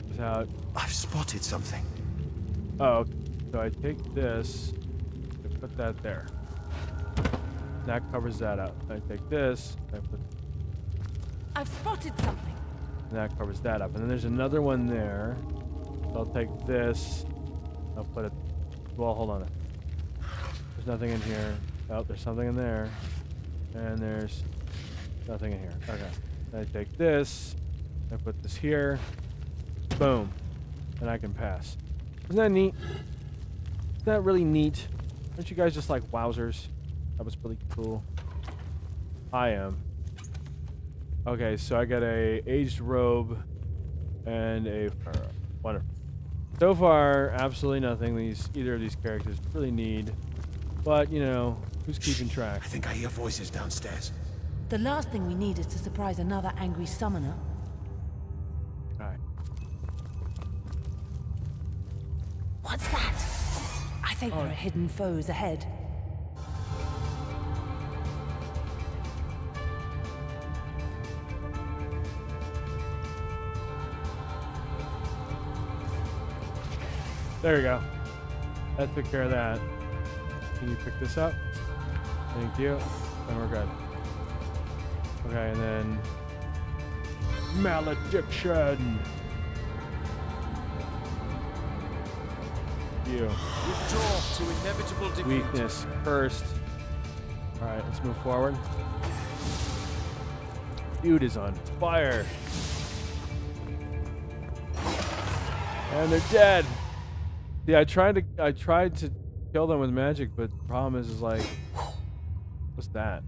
Without... I've spotted something. Oh, okay. So I take this, I put that there. That covers that up. I take this, I put... I've spotted something. And that covers that up. And then there's another one there. So I'll take this. I'll put it... Well, hold on. There's nothing in here. Oh, there's something in there. And there's nothing in here. Okay. Then I take this. I put this here. Boom. And I can pass. Isn't that neat? Isn't that really neat? Aren't you guys just like wowzers? That was really cool. I am. Okay, so I got a aged robe and a fur. Wonderful. So far, absolutely nothing either of these characters really need. But, you know, who's keeping track? I think I hear voices downstairs. The last thing we need is to surprise another angry summoner. Alright. What's that? I think there are hidden foes ahead. There you go. That took care of that. Can you pick this up? Thank you. And we're good. Okay, and then... Malediction! you. Withdraw to inevitable defeat. Weakness, cursed. Alright, let's move forward. Dude is on fire. And they're dead. Yeah, I tried to kill them with magic, but the problem is like, what's that?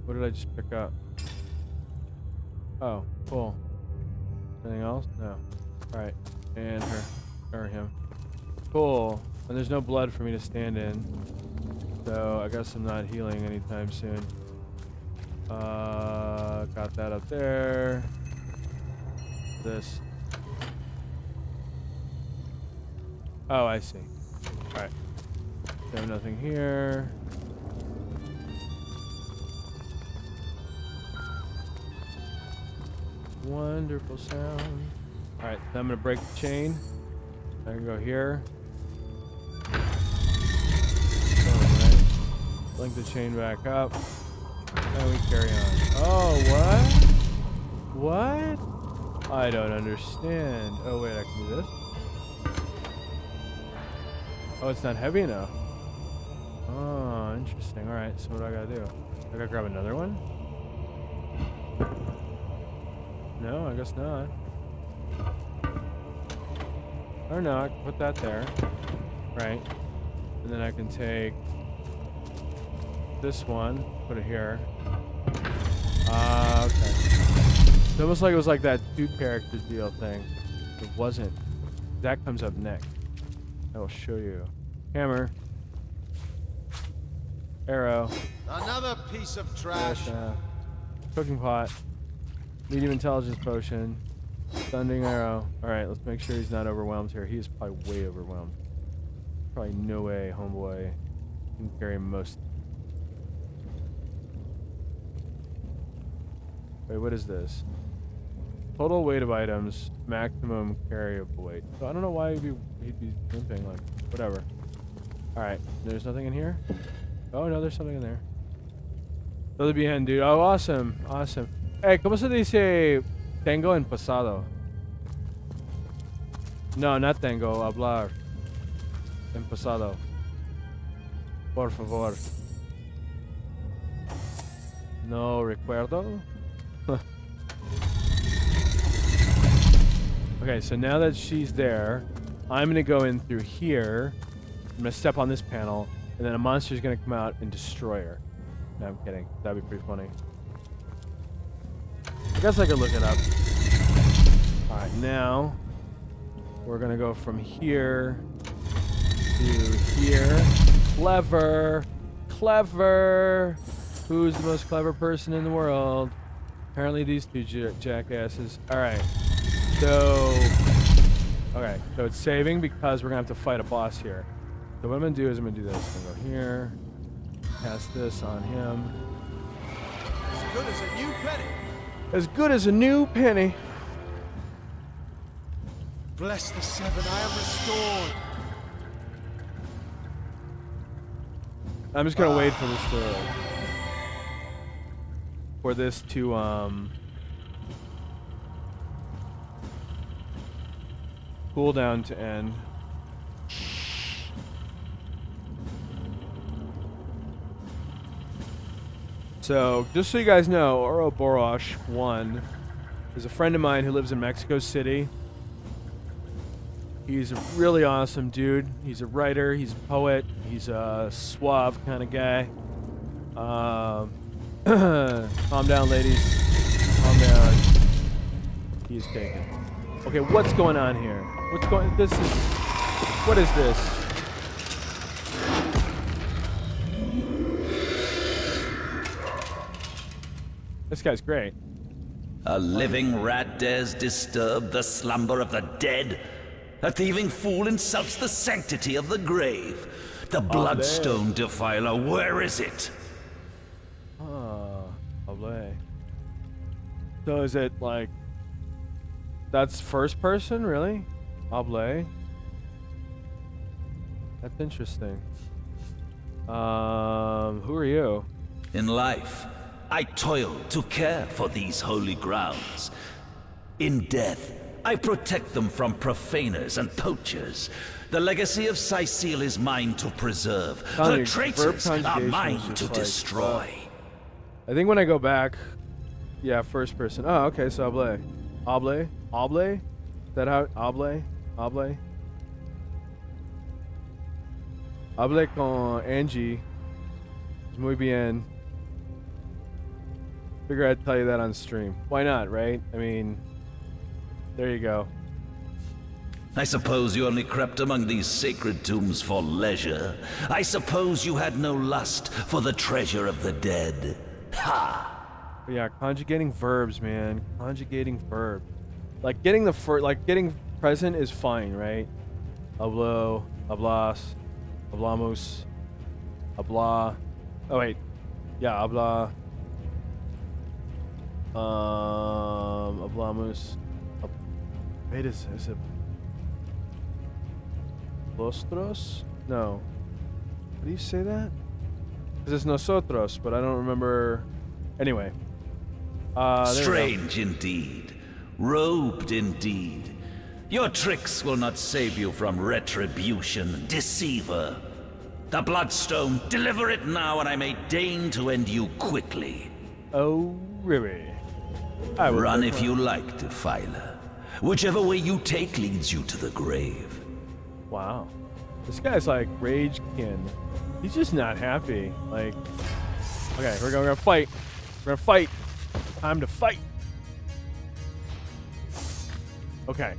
What did I just pick up? Oh, cool. Anything else? No. Alright. And her. Or him. Cool. And there's no blood for me to stand in. So I guess I'm not healing anytime soon. Got that up there. This. Oh, I see. Alright. Have nothing here. Wonderful sound. Alright, so I'm gonna break the chain. I can go here. Alright. Link the chain back up. And we carry on. Oh, what? What? I don't understand. Oh, wait, I can do this? Oh, it's not heavy enough. Oh, interesting. Alright, so what do I gotta do? I gotta grab another one? No, I guess not. Or no, I can put that there. Right. And then I can take this one, put it here. Okay. It's almost like it was like that two characters deal thing. It wasn't. That comes up next. I will show you. Hammer. Arrow. Another piece of trash. Cooking pot. Medium intelligence potion. Thundering arrow. Alright, let's make sure he's not overwhelmed here. He is probably way overwhelmed. Probably no way, homeboy. Can carry most. Wait, what is this? Total weight of items, maximum carryable weight. So I don't know why he'd be limping, like, whatever. Alright, there's nothing in here? Oh no, there's something in there. Todo bien, dude. Oh, awesome. Awesome. Hey, ¿cómo se dice tengo en pasado? No, not tengo, hablar. En pasado. Por favor. No recuerdo. Okay, so now that she's there, I'm gonna go in through here. I'm gonna step on this panel, and then a monster's gonna come out and destroy her. No, I'm kidding. That'd be pretty funny. I guess I could look it up. Alright, now we're gonna go from here to here. Clever! Clever! Who's the most clever person in the world? Apparently these two jackasses. Alright. So it's saving because we're gonna have to fight a boss here. So what I'm gonna do is I'm gonna do this. I'm gonna go here, cast this on him. As good as a new penny. As good as a new penny. Bless the seven, I am restored. I'm just gonna wait for this to cooldown to end. So, just so you guys know, Ouroboros 1 is a friend of mine who lives in Mexico City. He's a really awesome dude. He's a writer, he's a poet, he's a suave kind of guy. Calm down, ladies. Calm down. He's taken. Okay, what's going on here? What is this? This guy's great. A living rat dares disturb the slumber of the dead. A thieving fool insults the sanctity of the grave. The bloodstone defiler, where is it? So is it like... That's first person, really? Oblay. That's interesting. Who are you? In life, I toil to care for these holy grounds. In death, I protect them from profaners and poachers. The legacy of Cecile is mine to preserve. Her traitors are mine to destroy. I think when I go back, yeah, first person. Oh, okay, so Oble? Is that how? Oble con Angie. Muy bien. Figure I'd tell you that on stream. Why not, right? I mean, there you go. I suppose you only crept among these sacred tombs for leisure. I suppose you had no lust for the treasure of the dead. Ha! But yeah, conjugating verbs, man. Conjugating verbs. Like getting getting present is fine, right? Hablo, hablas, hablamos, habla. Oh wait, yeah, habla. Hablamos. Wait, is it vosotros? No. How do you say that? Because it's nosotros, but I don't remember. Anyway. Strange indeed. Robed indeed. Your tricks will not save you from retribution, deceiver. The Bloodstone, deliver it now, and I may deign to end you quickly. Oh, really? Run if you like, Defiler. Whichever way you take leads you to the grave. Wow. This guy's like Ragekin. He's just not happy. Like, okay, we're gonna fight. We're gonna fight. Time to fight. Okay.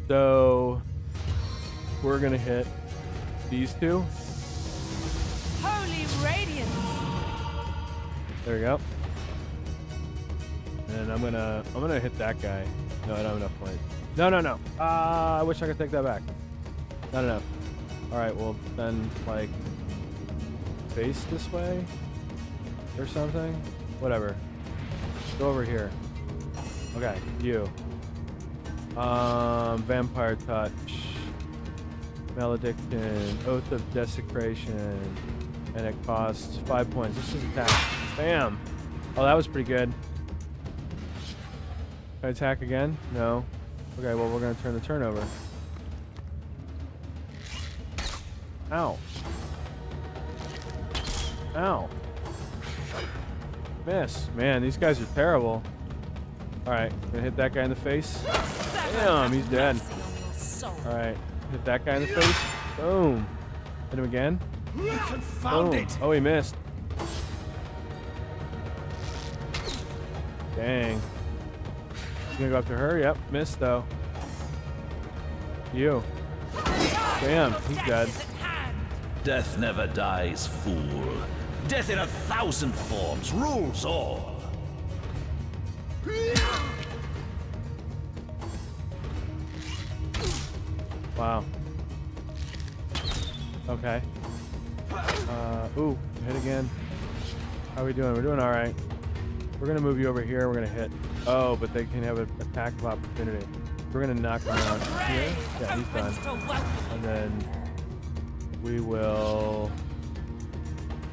So we're gonna hit these two. Holy radiance! There we go. And I'm gonna hit that guy. No, I don't have enough points. No. I wish I could take that back. Not enough. Alright, well then like face this way or something? Whatever. Go over here. Okay, you. Vampire Touch. Malediction. Oath of Desecration. And it costs 5 points. This is attack. Bam! Oh, that was pretty good. Can I attack again? No. Okay, well, we're going to turn the turnover. Ow. Ow. Miss. Man, these guys are terrible. Alright, gonna hit that guy in the face. Damn, he's dead. Alright, hit that guy in the face. Boom. Hit him again. Boom. Oh, he missed. Dang. He's gonna go up to her. Yep, missed though. You. Damn, he's dead. Death never dies, fool. Death in 1,000 forms rules all. Wow. Okay. Ooh, hit again. How are we doing? We're doing all right. We're gonna move you over here. We're gonna hit. Oh, but they can have an attack of opportunity. We're gonna knock him out here. Yeah, he's done. And then we will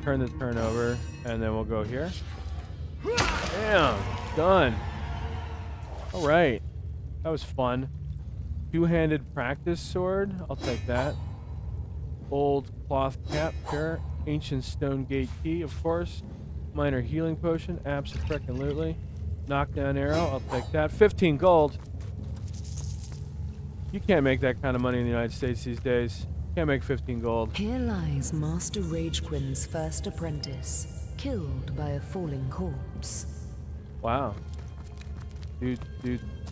turn the turnover, and then we'll go here. Damn, done. All right, that was fun. Two-handed practice sword. I'll take that. Old cloth cap, sure. Ancient stone gate key, of course. Minor healing potion, abso-frickin-lutely. Knockdown arrow, I'll take that. 15 gold. You can't make that kind of money in the United States these days. Can't make 15 gold. Here lies Master Ragequin's first apprentice, killed by a falling corpse. Wow. Dude,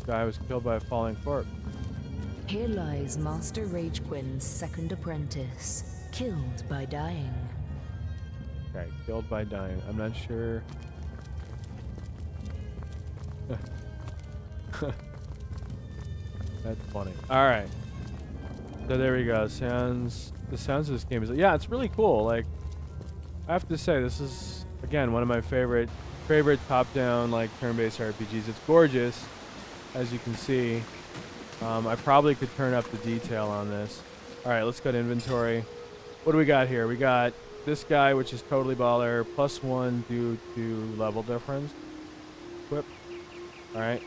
guy was killed by a falling corpse. Here lies Master Ragequin's second apprentice, killed by dying. Okay, killed by dying. I'm not sure. That's funny. All right. So there we go. The sounds of this game is, yeah, it's really cool. Like, I have to say, this is again one of my favorite top-down like turn-based RPGs. It's gorgeous, as you can see. I probably could turn up the detail on this. All right, let's go to inventory. What do we got here? We got this guy, which is totally baller, +1 due to level difference. Equip. All right.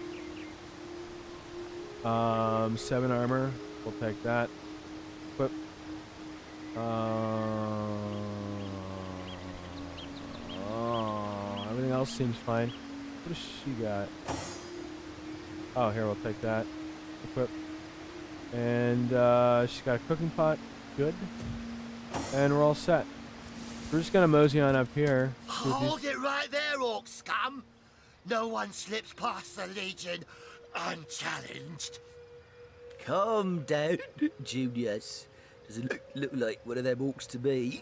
7 armor. We'll take that. Equip. Everything else seems fine. What does she got? Oh, here, we'll take that. Equip. And she's got a cooking pot. Good. And we're all set. We're just gonna mosey on up here. Hold it right there, orc scum! No one slips past the Legion unchallenged. Calm down, Junius. Doesn't look like one of them orcs to me.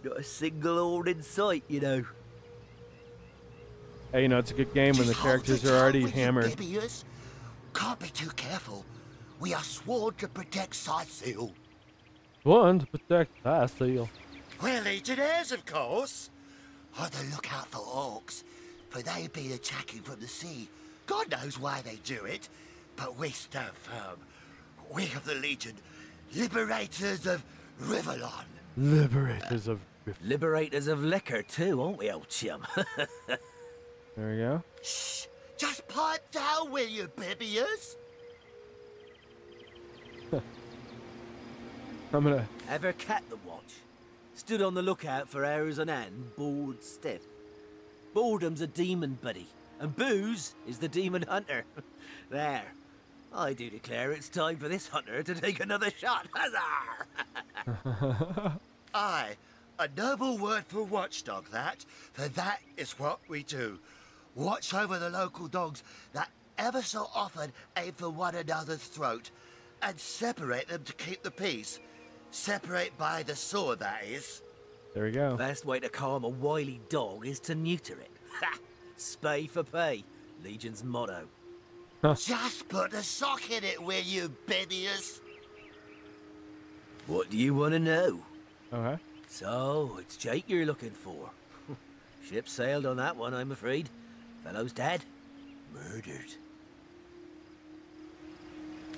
Not a single horde in sight, you know. Hey, you know, it's a good game when the characters are already hammered. Can't be too careful. We are sworn to protect Scythiel. Sworn to protect Scythiel. We're legionnaires, of course. On the lookout for orcs, for they've been attacking from the sea. God knows why they do it, but we stand firm. We of the Legion, liberators of Rivellon. Liberators of Liberators of liquor too, aren't we, old chum? There we go. Shh! Just pipe down, will you, Bibius? I'm gonna... Ever cat the watch? Stood on the lookout for hours on end, bored stiff. Boredom's a demon buddy, and booze is the demon hunter. There. I do declare it's time for this hunter to take another shot. Huzzah! Aye, a noble word for watchdog, that. For that is what we do. Watch over the local dogs that ever so often aim for one another's throat, and separate them to keep the peace. Separate by the sword, that is. There we go. Best way to calm a wily dog is to neuter it. Ha! Spay for pay. Legion's motto. Huh. Just put a sock in it, will you, Bibius? What do you want to know? Okay. So, it's Jake you're looking for. Ship sailed on that one, I'm afraid. Fellow's dead. Murdered.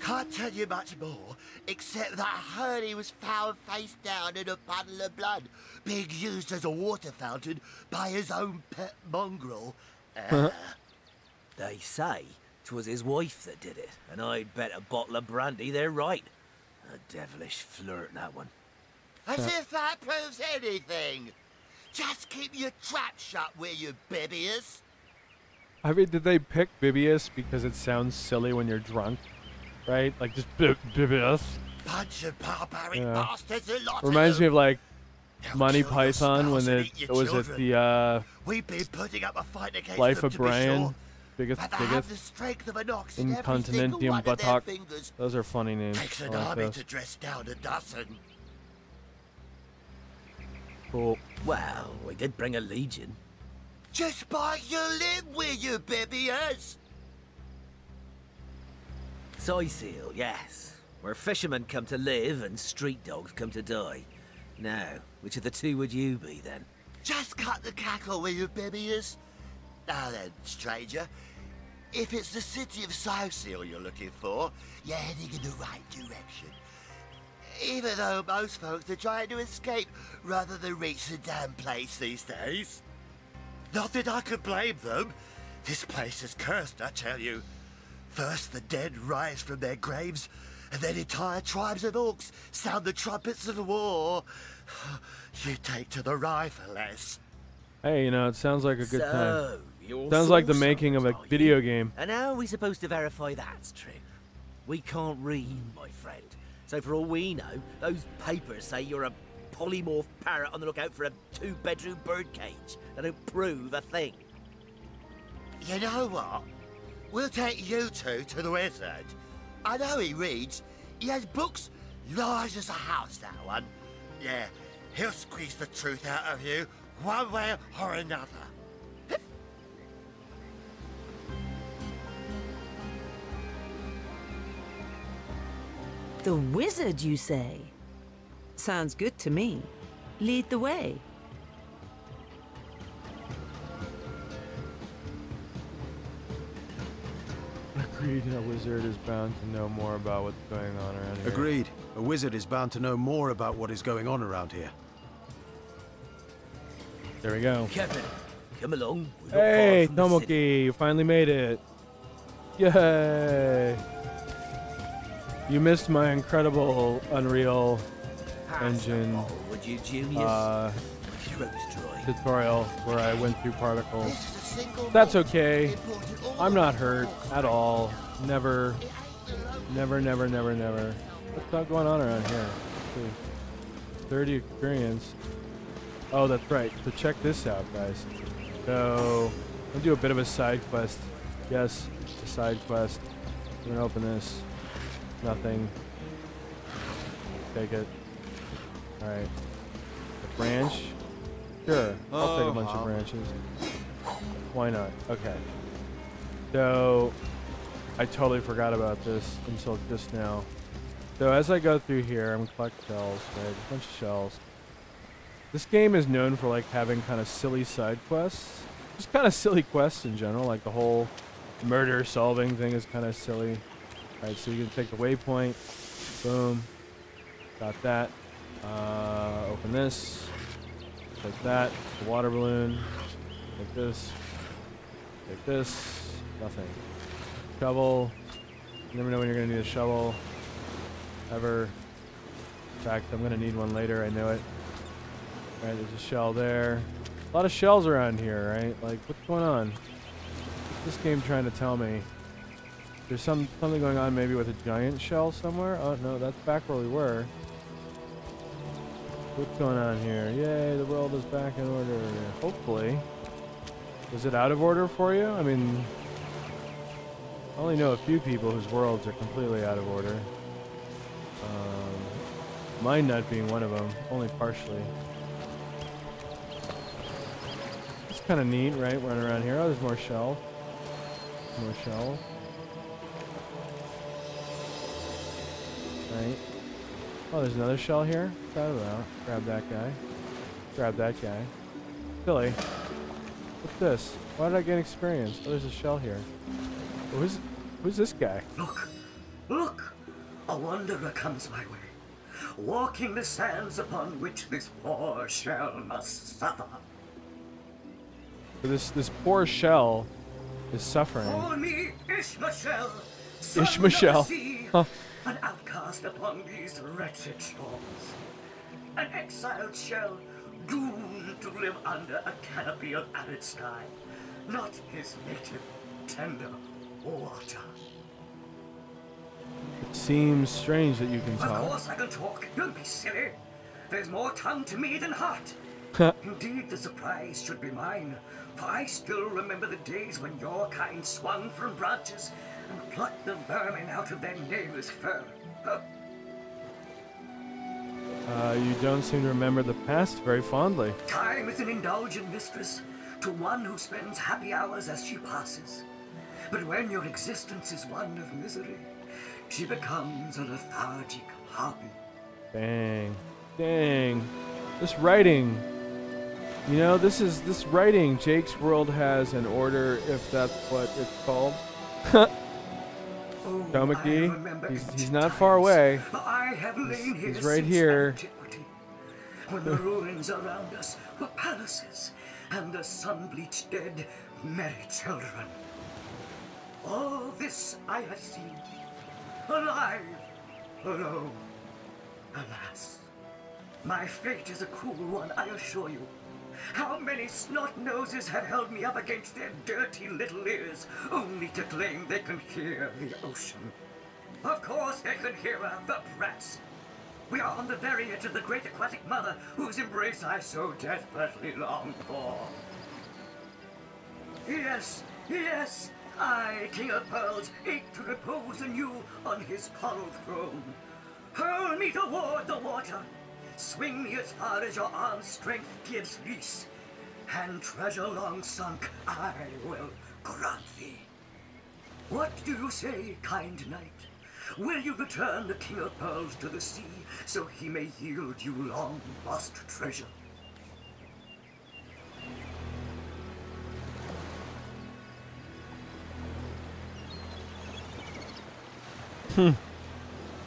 Can't tell you much more, except that I heard he was found face down in a puddle of blood, being used as a water fountain by his own pet mongrel. They say 'twas his wife that did it, and I'd bet a bottle of brandy they're right. A devilish flirt, that one. As if that proves anything. Just keep your trap shut, will you, Bibius? I mean, did they pick Bibius because it sounds silly when you're drunk? Right? Like, just Bibius. Bunch of barbaric bastards, a lot Reminds of me of, like, They'll Monty kill your Python when spouse and it eat your was at children. the, We've been putting up a fight against Life them, of to be Brian. sure, Biggest, but they have the strength of an ox in every single Incontinentium one of their Buttock. fingers. Those are funny names. Takes I an like army those. to dress down a dozen. Cool. Well, we did bring a legion. Just bite your lip, will you, Bibius? Scythiel, yes. Where fishermen come to live and street dogs come to die. Now, which of the two would you be, then? Just cut the cackle, will you, Bibius? Now then, stranger, if it's the city of Scythiel you're looking for, you're heading in the right direction. Even though most folks are trying to escape rather than reach the damn place these days. Not that I could blame them. This place is cursed, I tell you. First the dead rise from their graves, and then entire tribes of orcs sound the trumpets of war. You take to the rifle-less. Hey, you know, it sounds like a good time. You're Sounds like the sorcerers, making of a are you? video game. And how are we supposed to verify that's true? We can't read, my friend. So for all we know, those papers say you're a polymorph parrot on the lookout for a 2-bedroom birdcage. They don't prove a thing. You know what? We'll take you two to the wizard. I know he reads. He has books large as a house, that one. Yeah, he'll squeeze the truth out of you, one way or another. The wizard, you say? Sounds good to me. Lead the way. Agreed, a wizard is bound to know more about what's going on around here. Agreed. A wizard is bound to know more about what is going on around here. There we go. Captain, come along. We're not Hey, far from the city. Tomoki, you finally made it. Yay! You missed my incredible Unreal Engine Would you, Julius? tutorial where I went through particles. That's okay. I'm not hurt at all. Never. Never, never, never, never. What's not going on around here? Let's see. 30 experience. Oh, that's right. So check this out, guys. So, I'll do a bit of a side quest. Yes, a side quest. I'm gonna open this. Nothing. Take it. Alright. A branch? Sure. I'll take a bunch of branches. Why not? Okay. So, I totally forgot about this until just now. So as I go through here, I'm gonna collect shells, right? A bunch of shells. This game is known for like having kind of silly side quests. Just kind of silly quests in general, like the whole murder solving thing is kind of silly. Alright, so you can take the waypoint. Boom. Got that. Open this. Take that. The water balloon. Take this. Take this. Nothing. Shovel. You never know when you're going to need a shovel. Ever. In fact, I'm going to need one later. I know it. Alright, there's a shell there. A lot of shells around here, right? Like, what's going on? What's this game trying to tell me? There's something going on maybe with a giant shell somewhere? Oh, no, that's back where we were. What's going on here? Yay, the world is back in order. Hopefully. Is it out of order for you? I mean, I only know a few people whose worlds are completely out of order. Mine not being one of them, only partially. It's kind of neat, right? Running around here. Oh, there's more shells. More shells. Right. Oh, there's another shell here. Grab that guy. Grab that guy. Silly. What's this? Why did I get experience? Oh, there's a shell here. Oh, who's this guy? Look! Look! A wanderer comes my way, walking the sands upon which this poor shell must suffer. So this poor shell is suffering. Call me Ishmael, Ishmael. Huh. An outcast upon these wretched shores. An exiled shell, doomed to live under a canopy of arid sky. Not his native, tender water. It seems strange that you can talk. Of course I can talk. Don't be silly. There's more tongue to me than heart. Indeed, the surprise should be mine, for I still remember the days when your kind swung from branches and plucked the vermin out of their neighbor's fur. You don't seem to remember the past very fondly. Time is an indulgent mistress to one who spends happy hours as she passes. But when your existence is one of misery, she becomes a lethargic hobby. Dang. Dang. This writing. You know, this writing. Jake's world has an order, if that's what it's called. Tomaki, he's not far away. He's right here. When the ruins around us were palaces, and the sun-bleached dead merry children. All this I have seen, alive, alone. Alas, my fate is a cruel one, I assure you. How many snot-noses have held me up against their dirty little ears, only to claim they can hear the ocean? Of course they can hear her, the brats. We are on the very edge of the great aquatic mother, whose embrace I so desperately long for. Yes, yes, I, King of Pearls, ache to repose anew on his coral throne. Hurl me toward the water. Swing me as far as your arm's strength gives lease, and treasure long sunk I will grant thee. What do you say, kind knight? Will you return the King of Pearls to the sea, so he may yield you long lost treasure?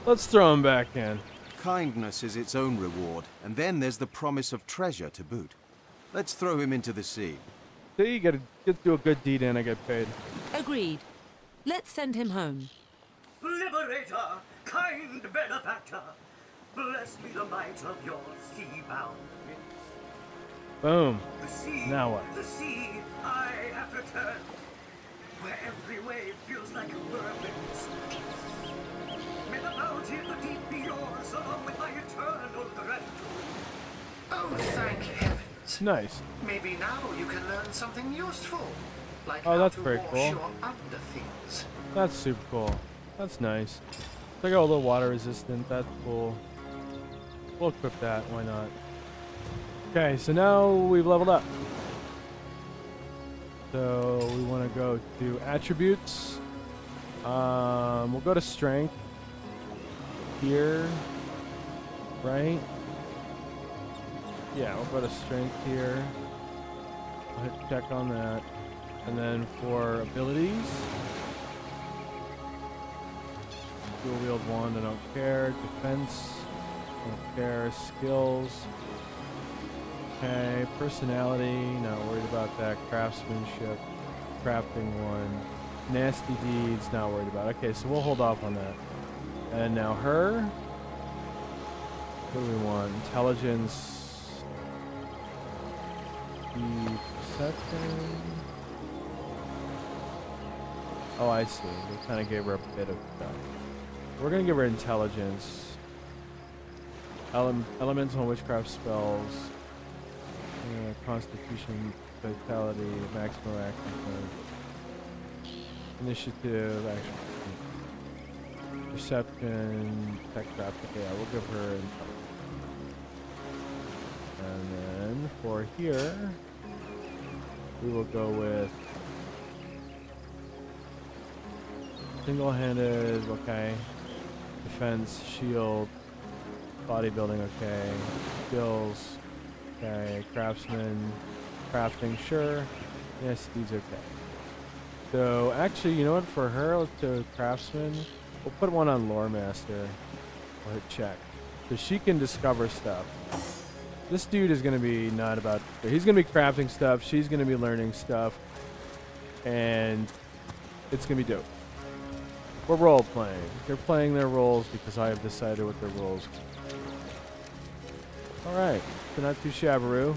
Let's throw him back in. Kindness is its own reward, and then there's the promise of treasure to boot. Let's throw him into the sea. See, you gotta do a good deed and I get paid. Agreed. Let's send him home. Liberator, kind benefactor, bless me the might of your sea-bound winds. Boom. The sea, Now what? The sea, I have returned, where every wave feels like a whirlwind's kiss. May the bounty of the deep be yours, along with my eternal gratitude. Oh, thank heavens. Nice. Maybe now you can learn something useful. Like Oh, how that's to very wash cool. your underthings. That's super cool. That's nice. It's like a little water resistant. That's cool. We'll equip that. Why not? Okay, so now we've leveled up. So we want to go to attributes. We'll go to strength here, right? Yeah, we'll go to strength here. I'll hit check on that. And then for abilities, dual wield wand, I don't care. Defense, I don't care. Skills. Okay, personality, not worried about that. Craftsmanship, crafting one. Nasty deeds, not worried about. Okay, so we'll hold off on that. And now her. What do we want? Intelligence. Perception. Oh, I see. We kind of gave her a bit of stuff. We're going to give her intelligence. Elemental and witchcraft spells. Constitution, vitality, maximum action. Initiative, action. Perception, tech craft. Okay, yeah, we'll give her intelligence. And then for here, we will go with single-handed, okay. Defense, shield, bodybuilding, okay. Skills, okay. Craftsman, crafting, sure. Yes, these okay. So actually, you know what? For her, let's do craftsman. We'll put one on lore master. We'll hit check, because she can discover stuff. This dude is gonna be not about. He's gonna be crafting stuff. She's gonna be learning stuff, and it's gonna be dope. We're role playing. They're playing their roles because I have decided what their roles are. All right, so not too shabbaroo.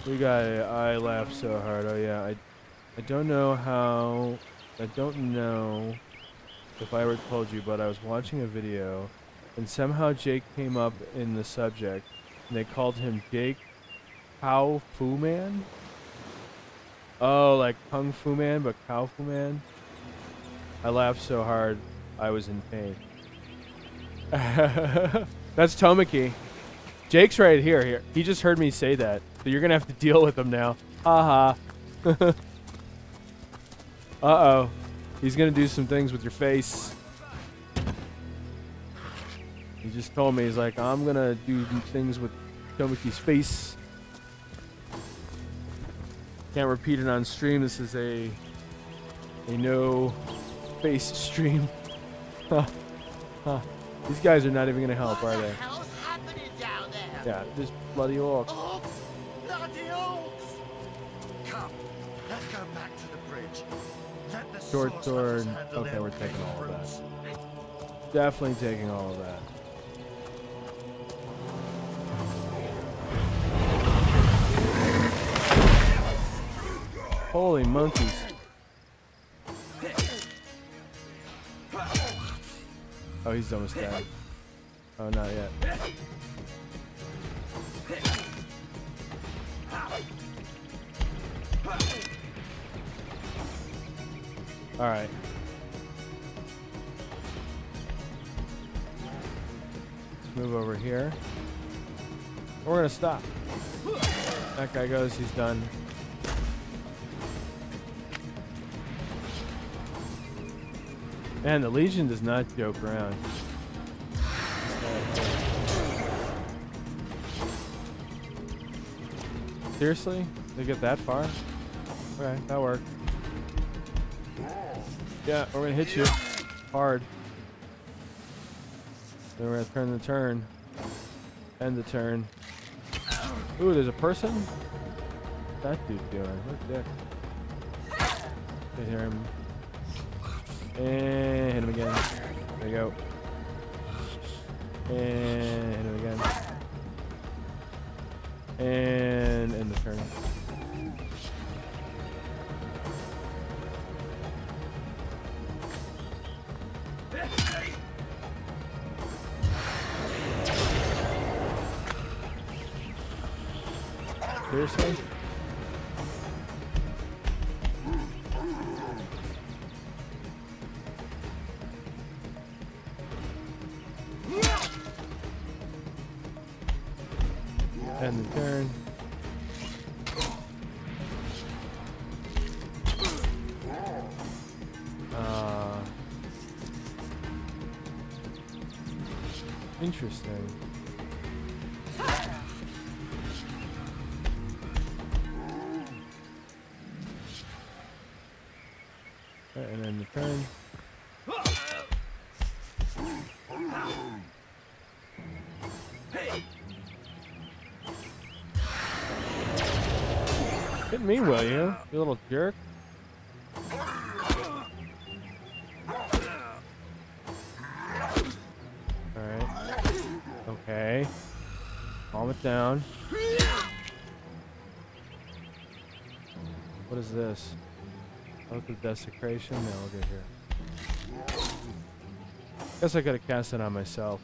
We got it. I laughed so hard. Oh yeah, I don't know how. I don't know if I ever told you, but I was watching a video, and somehow Jake came up in the subject, and they called him Jake Cow Fu Man. Oh, like Kung Fu Man, but Cow Fu Man. I laughed so hard, I was in pain. That's Tomiki. Jake's right here. He just heard me say that, so you're gonna have to deal with him now. Haha. Uh-oh. He's gonna do some things with your face. He just told me, he's like, I'm gonna do things with Tomiki's face. Can't repeat it on stream. This is a no face stream. These guys are not even gonna help, are they? What's happening down there? Yeah, just bloody orcs. Oh, bloody orcs! Come, let's go back to the bridge. Let the Short sword. handle Okay, their we're taking all of brutes. that. Definitely taking all of that. Holy monkeys. Oh, he's almost dead. Oh, not yet. All right. Let's move over here. We're gonna stop. That guy goes, he's done. Man, the Legion does not joke around. Seriously? They get that far? Okay, that worked. Yeah, we're gonna hit you hard. Then we're gonna turn the turn. End the turn. Ooh, there's a person? What's that dude doing? What dick? I hear him. And hit him again. There you go. And hit him again. And end the turn. Seriously? End the turn. Interesting. And then the turn. Hit me, will you? You little jerk. Alright. Okay. Calm it down. What is this? Oath of Desecration? No, we'll get here. Guess I could have cast it on myself.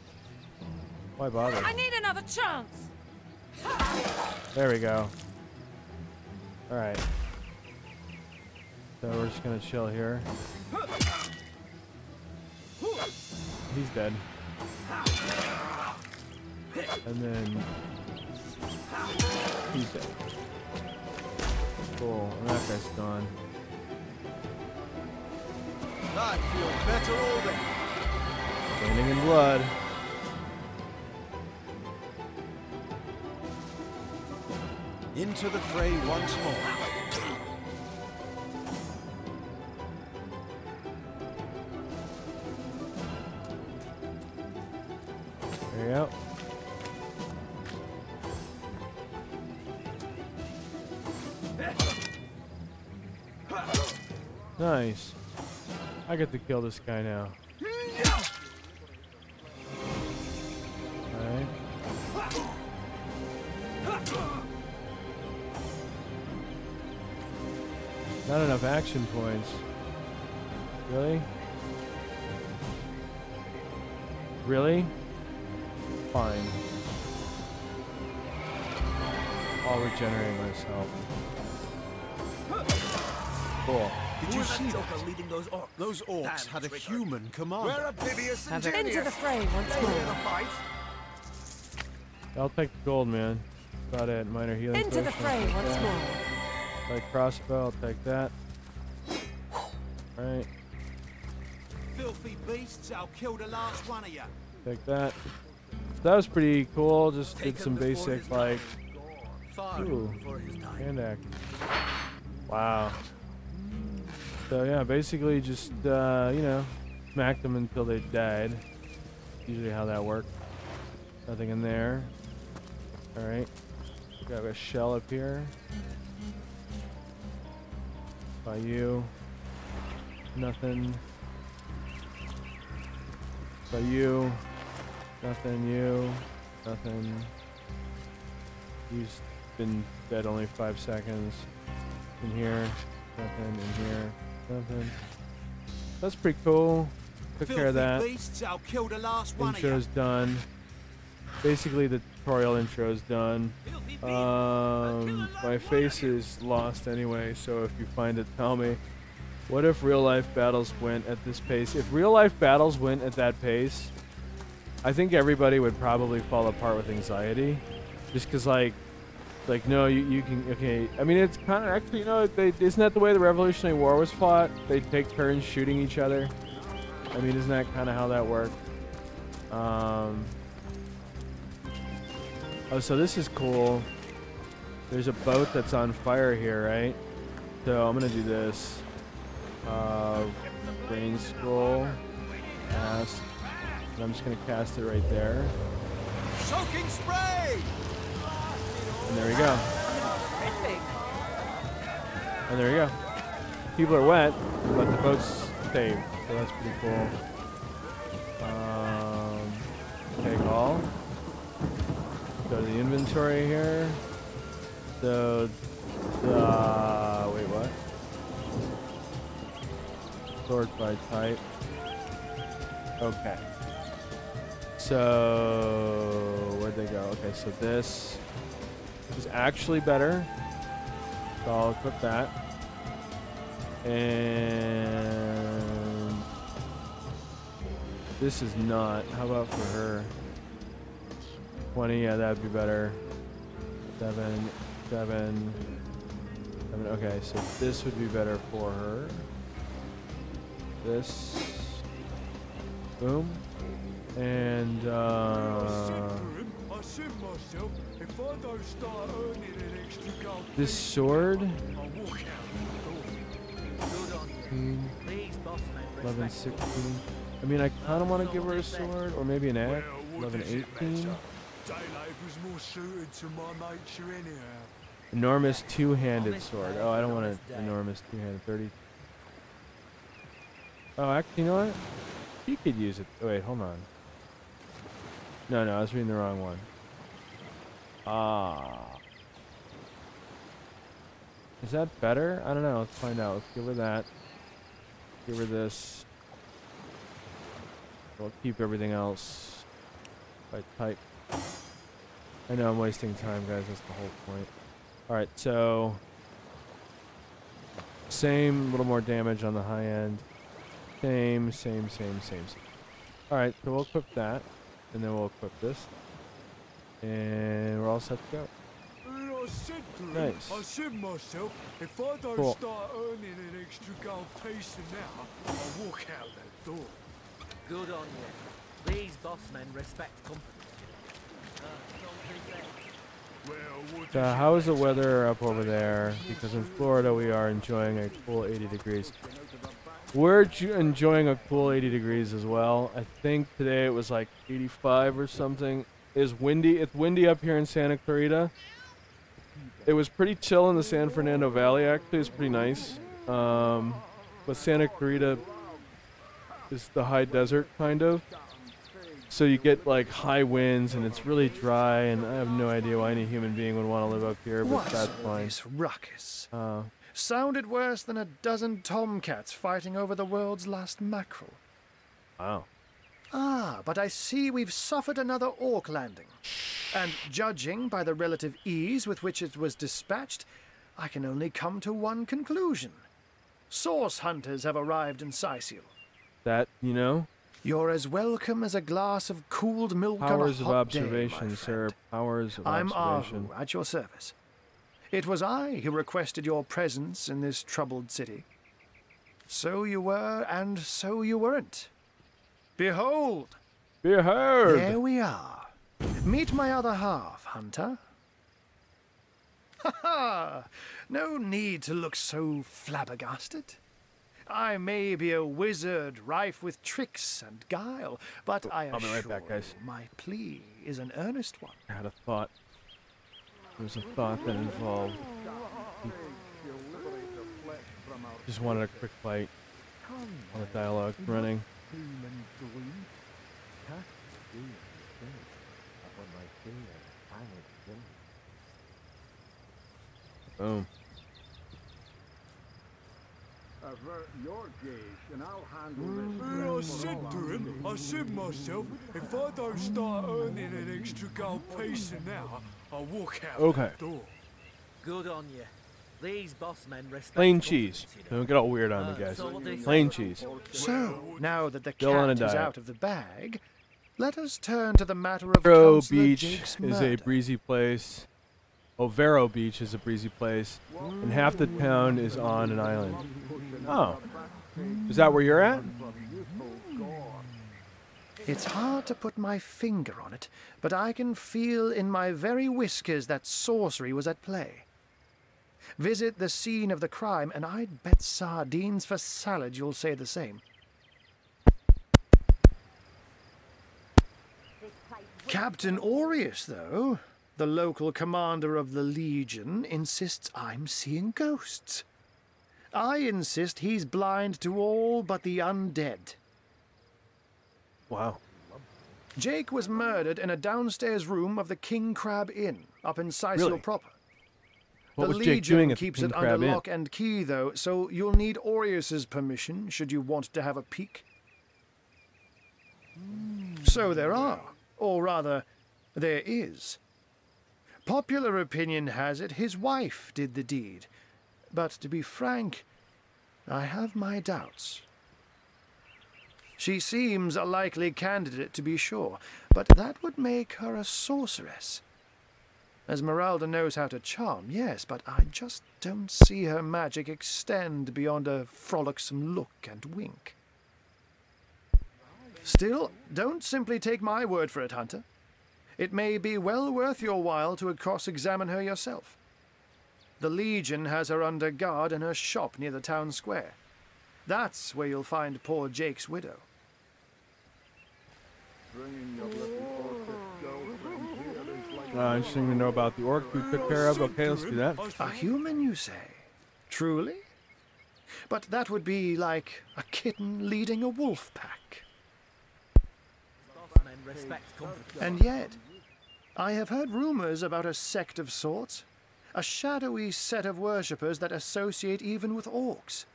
Why bother? I need another chance. There we go. Alright. So we're just gonna chill here. He's dead. And then he's dead. Cool. And that guy's gone. I feel better already. Standing in blood. Into the fray once more. There you go. Nice. I get to kill this guy now. Alright. Not enough action points. Really? Really? Fine. I'll regenerate myself. Cool. Did you see that? Those orcs had a human commander. We're oblivious and Into the fray once more. I'll take the gold, man. About it. Minor healing. Into the fray once more. Like crossbow, I'll take that. Alright. Filthy beasts, I'll kill the last one of you. Take that. That was pretty cool. Just did some basic, like... Ooh. Hand axe. Wow. So yeah, basically just, you know, smacked them until they died. Usually how that worked. Nothing in there. Alright. Got a shell up here. By you. Nothing. By you. Nothing. You. Nothing. He's been dead only 5 seconds. In here. Nothing. In here. Nothing. That's pretty cool. Took care of that. Beasts, I'll kill the last one Intro's done. Basically, the tutorial intro is done. My face is lost anyway, so if you find it, tell me. What if real life battles went at this pace? If real life battles went at that pace, I think everybody would probably fall apart with anxiety. Just because, like no, you can, okay. I mean, it's kind of, actually, you know, isn't that the way the Revolutionary War was fought? They'd take turns shooting each other. I mean, isn't that kind of how that worked? Oh, so this is cool. There's a boat that's on fire here, right? So I'm gonna do this. Rain Scroll. Cast. And I'm just gonna cast it right there. Soaking spray! And there we go. And there you go. People are wet, but the boat's saved, so that's pretty cool. Take all. Go to the inventory here. So, wait, what? Sort by type. Okay. So, where'd they go? Okay, so this is actually better. So I'll equip that. And this is not. How about for her? 20, yeah, that'd be better. 7. Okay, so this would be better for her. This. Boom. And, this sword. 11, 16. I mean, I kind of want to give her a sword, or maybe an axe. 11, 18. Enormous two-handed sword. Oh, I don't want an enormous two-handed. 30. Oh, actually, you know what? He could use it. Oh, wait, hold on. No, I was reading the wrong one. Is that better? I don't know. Let's find out. Let's give her that. Give her this. We'll keep everything else by type. I know I'm wasting time, guys. That's the whole point. Alright, so same, little more damage on the high end. Same. Alright, so we'll equip that. And then we'll equip this. And we're all set to go. Nice. I said myself, if I don't start earning an extra gold piece now, I'll walk out that door. Good on you. These boss men respect company. So how is the weather up over there? Because in Florida we are enjoying a cool 80 degrees. We're enjoying a cool 80 degrees as well. I think today it was like 85 or something. It's windy. It's windy up here in Santa Clarita. It was pretty chill in the San Fernando Valley, actually. It's pretty nice. But Santa Clarita is the high desert, kind of. So you get like high winds and it's really dry, and I have no idea why any human being would want to live up here, but that's fine. This ruckus? Sounded worse than a dozen tomcats fighting over the world's last mackerel. Wow. But I see we've suffered another orc landing. And judging by the relative ease with which it was dispatched, I can only come to one conclusion. Source hunters have arrived in Syciel. That, you know? You're as welcome as a glass of cooled milk on a hot Powers of day, observation, my sir. friend. Powers of I'm observation. Ahu, at your service. It was I who requested your presence in this troubled city. So you were, and so you weren't. Behold! Behold! There we are. Meet my other half, Hunter. Ha ha! No need to look so flabbergasted. I may be a wizard rife with tricks and guile, but I'll be right back, guys. My plea is an earnest one. I had a thought. There was a thought that involved. Just wanted a quick fight on the dialogue running. Boom. Avert your gaze, and I'll handle this. I said to him, I said myself, if I don't start earning an extra gold piece now, I'll walk out that door. Good on you. These boss men respect Plain cheese. Don't get all weird on me, guys. Plain cheese. So, now that the Still on a cat is diet. out of the bag, let us turn to the matter of Vero Councillor Beach Jake's is a murder. breezy place. Oh, Vero Beach is a breezy place. And half the town is on an island. Oh. Is that where you're at? It's hard to put my finger on it, but I can feel in my very whiskers that sorcery was at play. Visit the scene of the crime, and I'd bet sardines for salad you'll say the same. Captain Aureus, though, The local commander of the Legion insists I'm seeing ghosts. I insist he's blind to all but the undead. Wow. Jake was murdered in a downstairs room of the King Crab Inn, up in Sicil Really? proper. What The was Jake doing Legion at the keeps King it Crab under Inn? lock and key, though, so you'll need Aureus's permission should you want to have a peek. So there are, or rather, there is. Popular opinion has it his wife did the deed, but to be frank, I have my doubts. She seems a likely candidate, to be sure, but that would make her a sorceress. Esmeralda knows how to charm, yes, but I just don't see her magic extend beyond a frolicsome look and wink. Still, don't simply take my word for it, Hunter. It may be well worth your while to cross-examine her yourself. The Legion has her under guard in her shop near the town square. That's where you'll find poor Jake's widow. Interesting to know about the orc we took care of. Okay, let's do that. A human, you say? Truly? But that would be like a kitten leading a wolf pack. And yet, I have heard rumors about a sect of sorts. A shadowy set of worshippers that associate even with orcs.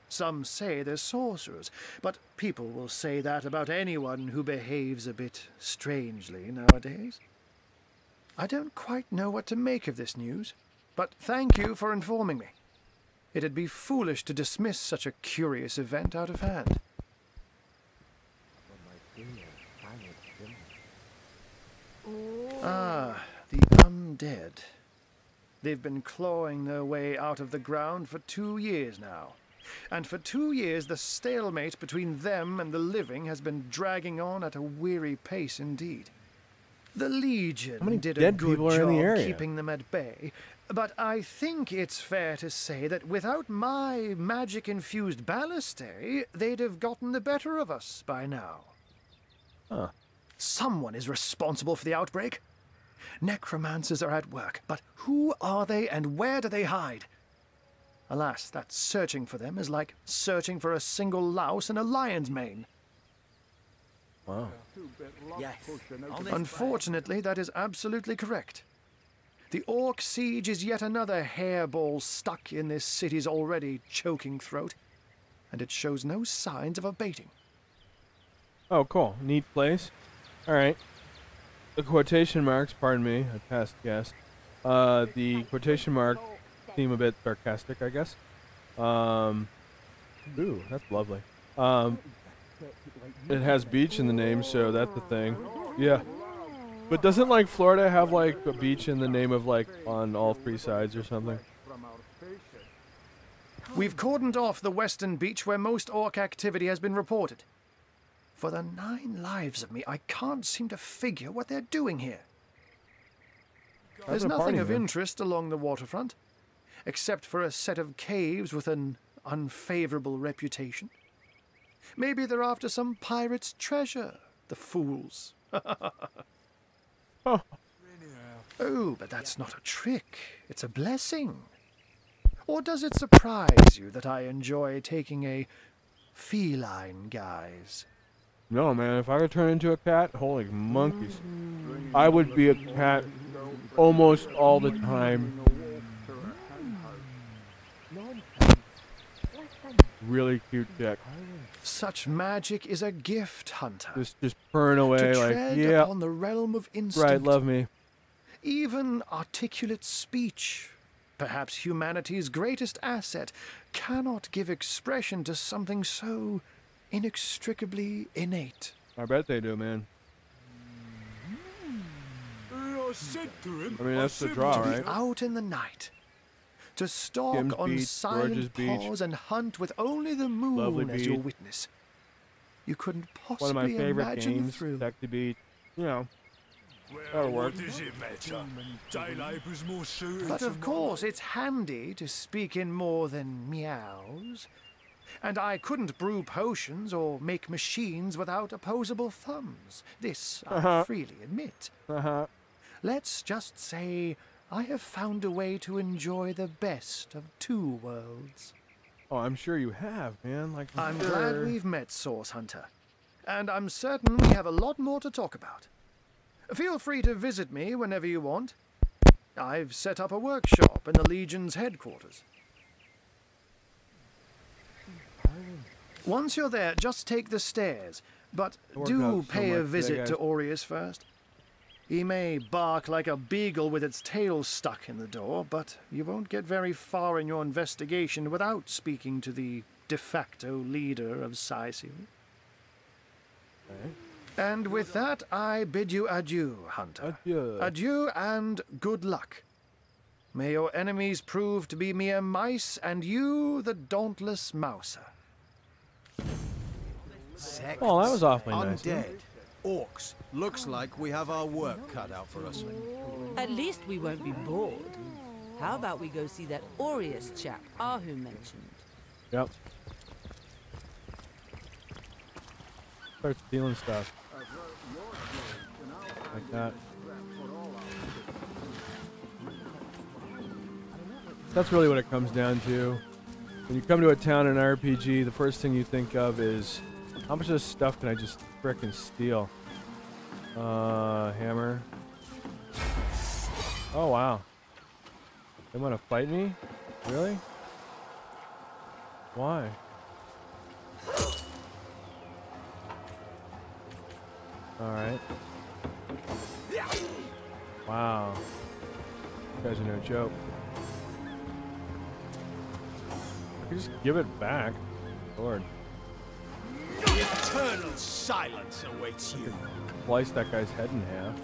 Some say they're sorcerers, but people will say that about anyone who behaves a bit strangely nowadays. I don't quite know what to make of this news, but thank you for informing me. It'd be foolish to dismiss such a curious event out of hand. Ah, the undead. They've been clawing their way out of the ground for 2 years now. And for 2 years, the stalemate between them and the living has been dragging on at a weary pace indeed. The Legion did a good job keeping them at bay, but I think it's fair to say that without my magic-infused ballistae, they'd have gotten the better of us by now. Huh. Someone is responsible for the outbreak. Necromancers are at work, but who are they and where do they hide? Alas, that searching for them is like searching for a single louse in a lion's mane. Wow. Yes. Unfortunately, that is absolutely correct. The orc siege is yet another hairball stuck in this city's already choking throat, and it shows no signs of abating. Oh, cool. Neat place. All right. The quotation marks, pardon me, I passed guess. The quotation mark seem a bit sarcastic, I guess. Ooh, that's lovely. It has beach in the name, so that's a thing. Yeah. But doesn't, like, Florida have, like, a beach in the name of, like, on all 3 sides or something? We've cordoned off the western beach where most orc activity has been reported. For the 9 lives of me, I can't seem to figure what they're doing here. There's nothing of interest along the waterfront, except for a set of caves with an unfavorable reputation. Maybe they're after some pirate's treasure, the fools. Oh, but that's not a trick. It's a blessing. Or does it surprise you that I enjoy taking a feline guise? No, man. If I could turn into a cat, holy monkeys. I would be a cat almost all the time. Really cute chick. Such magic is a gift, Hunter. Just purring away, to like, tread yeah. upon the realm of instinct. Right, love me. Even articulate speech, perhaps humanity's greatest asset, cannot give expression to something so inextricably innate. I bet they do, man. I mean, that's the draw, To right? be out in the night, to stalk Kim's on Beach, silent George's Beach. paws and hunt with only the moon Lovely as your beach. witness. You couldn't One possibly of my favorite imagine the games, thrill. Sexy Beach. You know, that'll work. What does it matter? Day labour's more suited But to of course, it's handy to speak in more than meows. And I couldn't brew potions or make machines without opposable thumbs. This I freely admit. Let's just say I have found a way to enjoy the best of two worlds. Oh, I'm sure you have, man. Like, I'm glad we've met, Source Hunter. And I'm certain we have a lot more to talk about. Feel free to visit me whenever you want. I've set up a workshop in the Legion's headquarters. Once you're there, just take the stairs. But do pay a visit to Aureus first. He may bark like a beagle with its tail stuck in the door, but you won't get very far in your investigation without speaking to the de facto leader of Cysil. Okay. And with that, I bid you adieu, Hunter. Adieu. Adieu and good luck. May your enemies prove to be mere mice, and you the dauntless mouser. Oh, that was awfully nice. Undead. Orcs. Looks like we have our work cut out for us. At least we won't be bored. How about we go see that Aureus chap Ahu mentioned? Yep. Start stealing stuff. Like that. That's really what it comes down to. When you come to a town in an RPG, the first thing you think of is, how much of this stuff can I just frickin' steal? Hammer. Oh, wow. They want to fight me? Really? Why? Alright. Wow. You guys are no joke. I could just give it back. Lord. Eternal silence awaits you. Slice that guy's head in half.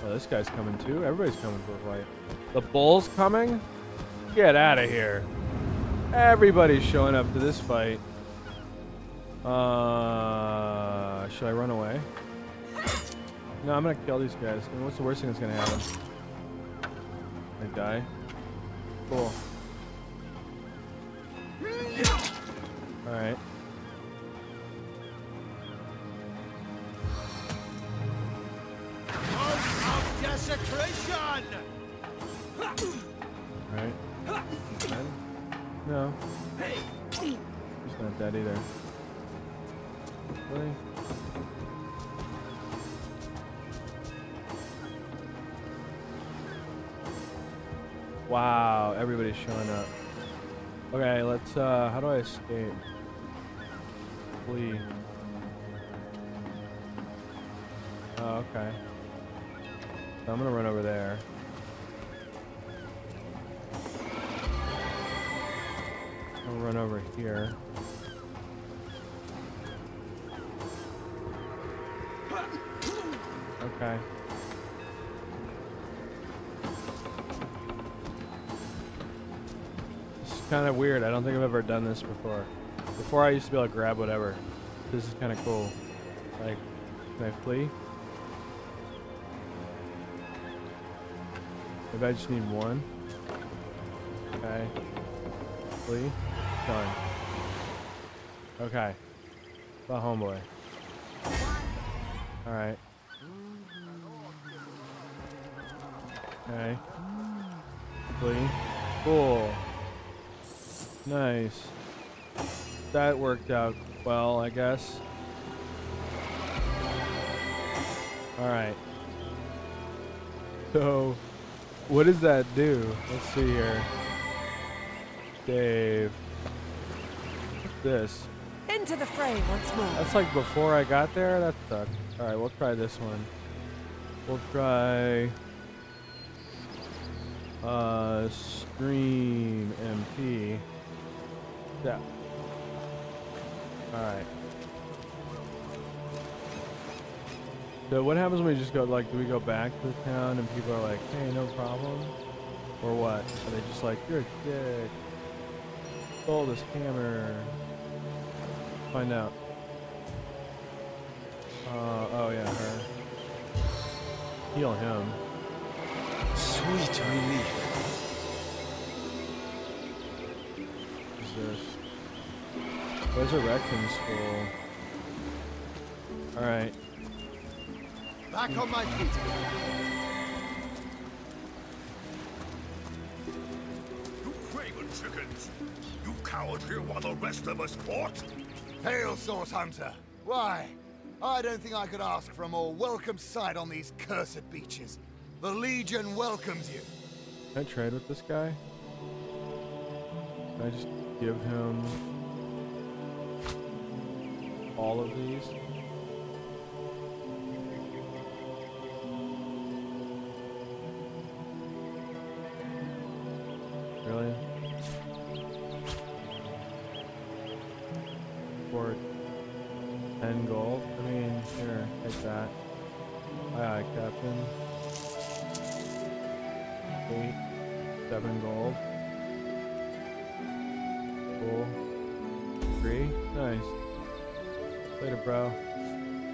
Oh, this guy's coming too. Everybody's coming for a fight. The bull's coming? Get out of here. Everybody's showing up to this fight. Should I run away? No, I'm gonna kill these guys. I mean, what's the worst thing that's gonna happen? I die. Cool. Alright. Of desecration! Alright. No. He's not dead either. Really? Wow, everybody's showing up. Okay, let's, how do I escape? Flee. Oh, okay. So I'm gonna run over there. I'll run over here. Okay. This is kind of weird. I don't think I've ever done this before. Before I used to be able to grab whatever. This is kind of cool. Like, can I flee? Maybe I just need one. Okay. Flee. Done. Okay. The homeboy. Alright. Okay. Flee. Cool. Nice. That worked out well, I guess. Alright. So, what does that do? Let's see here. Dave. What's this? Into the fray once more. That's like before I got there? That sucked. Alright, we'll try this one. We'll try... Stream MP. Yeah. Alright. So what happens when we just go, like, do we go back to the town and people are like, hey, no problem? Or what? Are they just like, you're a dick. Stole this hammer. Find out. Oh yeah, her. Heal him. Sweet relief. What's this? Resurrection Scroll. Alright. Back on my feet. You craven chickens! You cowered here while the rest of us fought? Hail, Source Hunter! Why? I don't think I could ask for a more welcome sight on these cursed beaches. The Legion welcomes you. Can I trade with this guy? Can I just give him all of these? Really? For 10 gold? I mean, here, take that. Aye, aye, Captain. 8, 7 gold. Cool. 3, nice. Later, bro.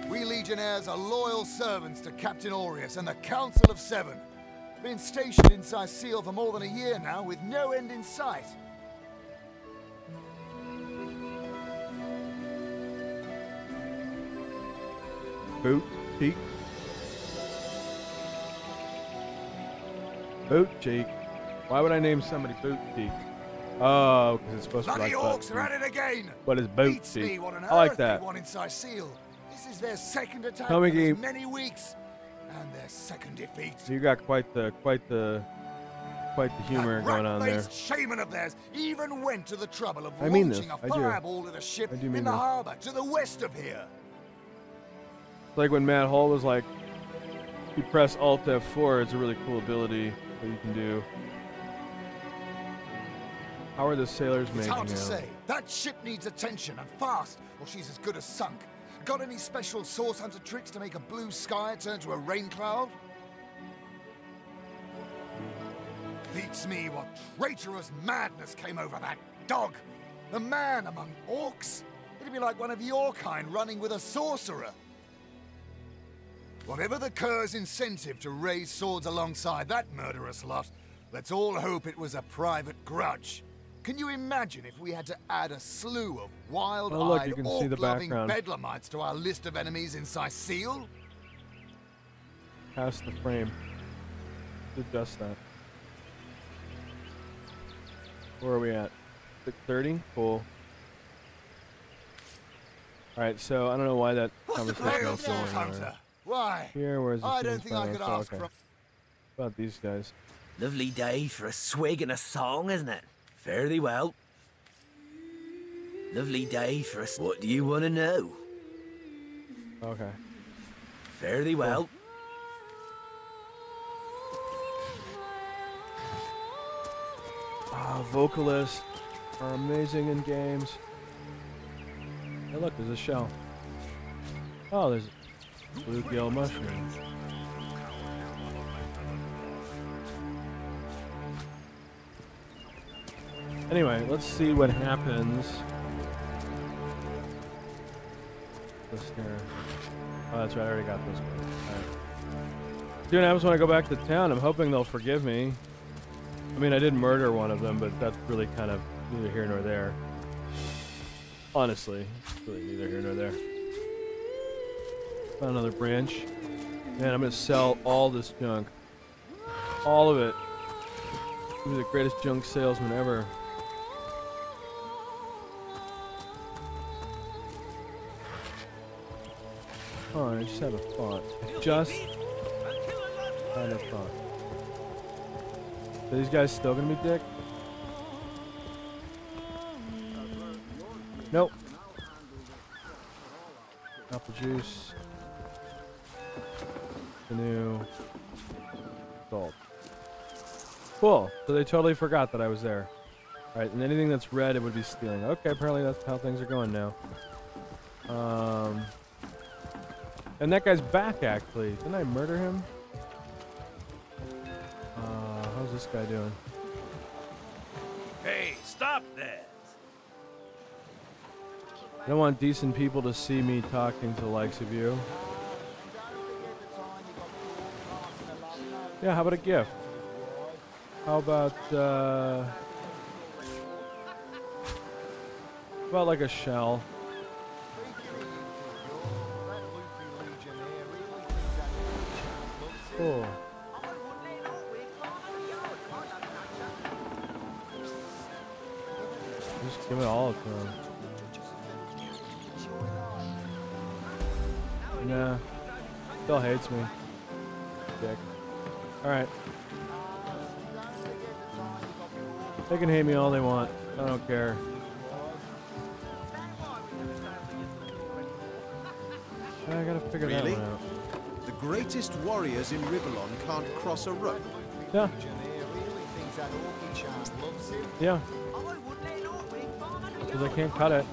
We Legionnaires are loyal servants to Captain Aureus and the Council of Seven. Been stationed in Cyseal for more than a year now, with no end in sight. Boot cheek. Boot cheek. Why would I name somebody Boot cheek? Oh, because it's supposed to be like Orcs are at it again. But it's Boot Beats me cheek. what on I like earth that. they want in Cyseal. This is their second attack Tell me, in Gabe. as many weeks, and their second defeat. So you got quite the humor going on there. That shaman of theirs even went to the trouble of I mean launching this. a I do. fireball at a ship I do in mean the this. harbor to the west of here. Like when Matt Hall was like, you press Alt F4, it's a really cool ability that you can do. How are the sailors It's making hard to out? say. That ship needs attention, and fast, or she's as good as sunk. Got any special Source Hunter tricks to make a blue sky turn to a rain cloud? Beats me what traitorous madness came over that dog. A man among orcs? It'd be like one of your kind running with a sorcerer. Whatever the Kerr's incentive to raise swords alongside that murderous lot, let's all hope it was a private grudge. Can you imagine if we had to add a slew of Oh, look, wild-eyed, you can see the orc-loving background. bedlamites to our list of enemies in Cyseal? Past the frame. Adjust that. Where are we at? 6:30? Cool. Alright, so I don't know why that conversation is going on. Why? Here, where's the I don't think I could Oh, ask okay. for... About these guys. Lovely day for a swig and a song, isn't it? Fare thee well. Lovely day for a... What do you want to know? Okay. Fare thee well. Ah, vocalists are amazing in games. Hey, look, there's a shell. Oh, there's bluegill mushrooms. Anyway, let's see what happens. This here. Oh, that's right. I already got this one. Alright. Dude, I just want to go back to town. I'm hoping they'll forgive me. I mean, I did murder one of them, but that's really kind of neither here nor there. Honestly, it's really neither here nor there. Found another branch. Man, I'm gonna sell all this junk. All of it. Be the greatest junk salesman ever. Oh, I just had a thought. I just had a thought. Are these guys still gonna be dick? Nope. Apple juice. Canoe. Salt. Cool. So they totally forgot that I was there. Alright, and anything that's red, it would be stealing. Okay, apparently that's how things are going now. And that guy's back, actually. Didn't I murder him? How's this guy doing? Hey, stop that! I don't want decent people to see me talking to the likes of you. Yeah, how about a gift? How about, About like a shell. Cool. Just give it all to him. Nah. Still hates me. Dick. Alright. They can hate me all they want. I don't care. I gotta figure that one out. The greatest warriors in Rivellon can't cross a road? Yeah. Yeah. Because I can't cut it.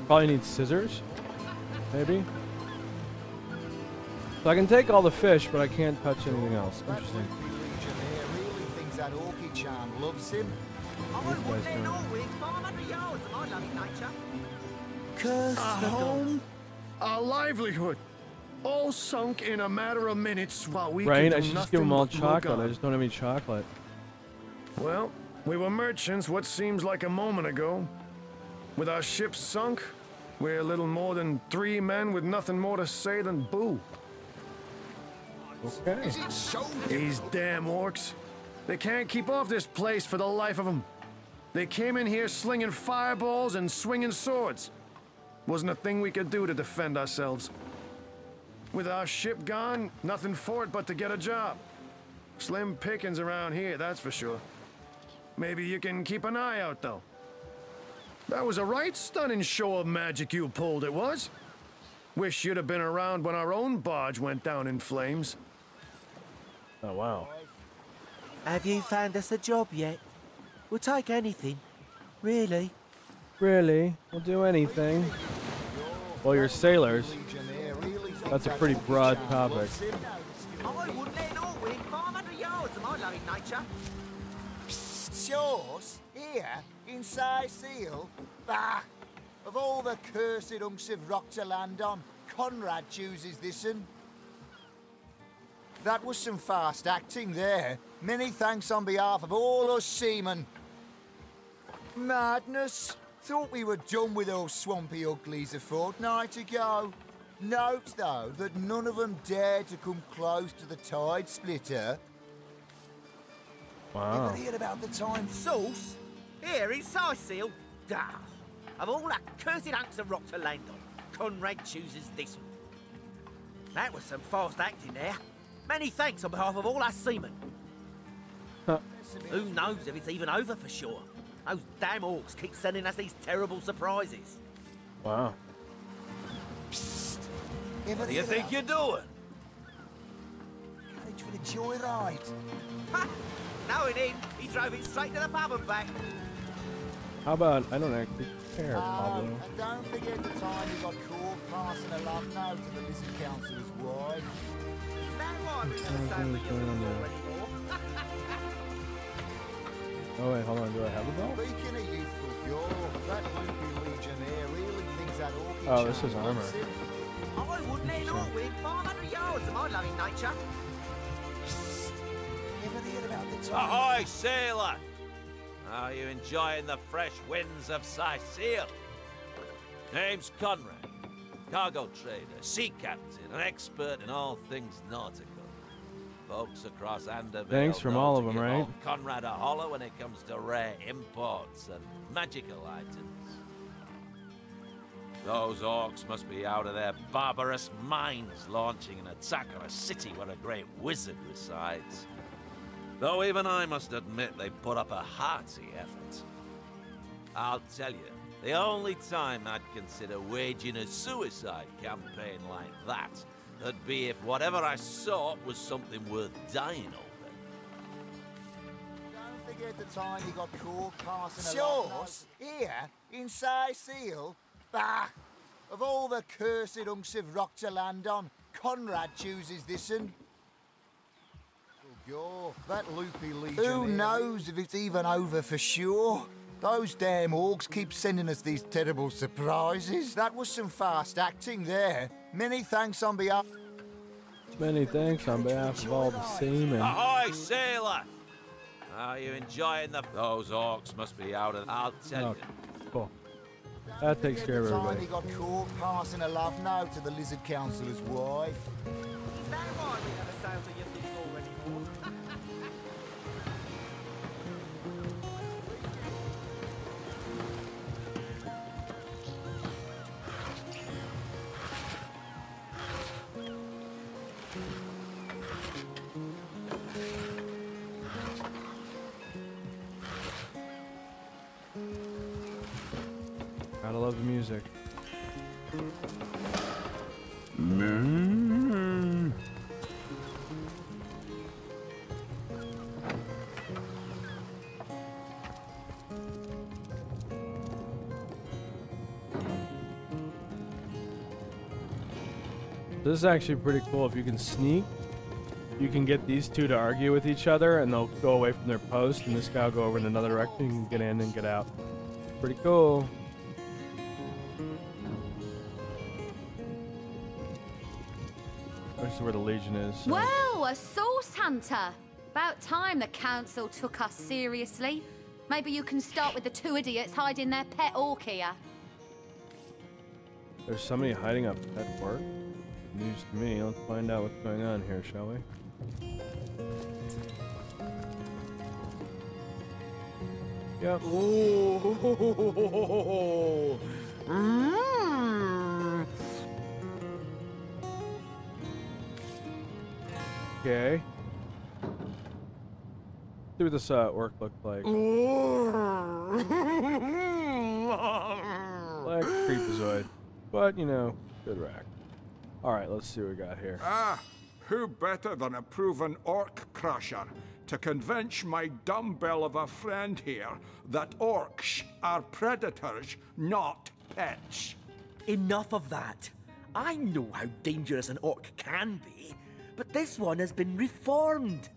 Probably need scissors, maybe. So I can take all the fish, but I can't touch anything else. Interesting. Our home, our livelihood, all sunk in a matter of minutes while we Right? could I do should just give them nothing all but look chocolate. I on. just don't have any chocolate. Well, we were merchants what seems like a moment ago. With our ship sunk, we're little more than 3 men with nothing more to say than boo. Okay. These damn orcs. They can't keep off this place for the life of them. They came in here slinging fireballs and swinging swords. Wasn't a thing we could do to defend ourselves. With our ship gone, nothing for it but to get a job. Slim pickings around here, that's for sure. Maybe you can keep an eye out, though. That was a right stunning show of magic you pulled, it was. Wish you'd have been around when our own barge went down in flames. Oh, wow. Have you found us a job yet? We'll take anything. Really? Really? We'll do anything. Well, you're sailors. That's a pretty broad topic. Shores? Here? In Seal? Bah! Of all the cursed hunks of rock to land on, Conrad chooses this one. That was some fast acting there. Many thanks on behalf of all us seamen. Madness. Thought we were done with those swampy uglies a fortnight ago. Note, though, that none of them dared to come close to the tide splitter. Wow. Ever hear about the time Sauce? Here in Seal? Ah, of all that cursed hunks of rock to land on, Conrad chooses this one. That was some fast acting there. Many thanks on behalf of all us seamen. Who knows if it's even over for sure? Those damn orcs keep sending us these terrible surprises. Wow. What do you think you're doing? Carriage for the joyride. Ha! No, he drove it straight to the pub and back. How about I don't actually care, Pablo. And don't forget the time you got caught passing a love note to the Lizard Councilor's wife. Oh wait, hold on. Do I have a belt? Speaking of youthful pure, that loopy legionnaire really thinks that orky Oh, this is charm armor. loves him. I wouldn't let it all win 500 yards of my loving nature. Ever hear about the time? Ahoy, sailor! Are you enjoying the fresh winds of Seal? Name's Conrad, cargo trader, sea captain, an expert in all things nautical. Folks across Anderville Thanks from know all to of them, give right? old Conrad a holler when it comes to rare imports and magical items. Those orcs must be out of their barbarous minds launching an attack on a city where a great wizard resides. Though even I must admit they put up a hearty effort. I'll tell you, the only time I'd consider waging a suicide campaign like that would be if whatever I sought was something worth dying over. Don't forget the time you got caught passing a love note. Here? In Seal? Bah! Of all the cursed hunks of rock to land on, Conrad chooses this one. go. That loopy legion. Who knows if it's even over for sure? Those damn orcs keep sending us these terrible surprises. That was some fast acting there. Many thanks on behalf... Many thanks on behalf of all the seamen. Ahoy, sailor! Are you enjoying the... Those orcs must be out of... I'll tell you. Cool. That takes care of everybody. He got caught passing a love note to the lizard councillor's wife. Gotta love the music. This is actually pretty cool. If you can sneak, you can get these two to argue with each other and they'll go away from their post and this guy will go over in another direction. You can get in and get out. Pretty cool. This is where the Legion is. So. Well, a source hunter. About time the council took us seriously. Maybe you can start with the two idiots hiding their pet orc here. There's somebody hiding up at work. News to me. Let's find out what's going on here, shall we? Yep. Okay. See what this orc looked like. Like creepazoid. But, you know, good rack. Alright, let's see what we got here. Who better than a proven orc crusher to convince my dumbbell of a friend here that orcs are predators, not pets? Enough of that. I know how dangerous an orc can be, but this one has been reformed.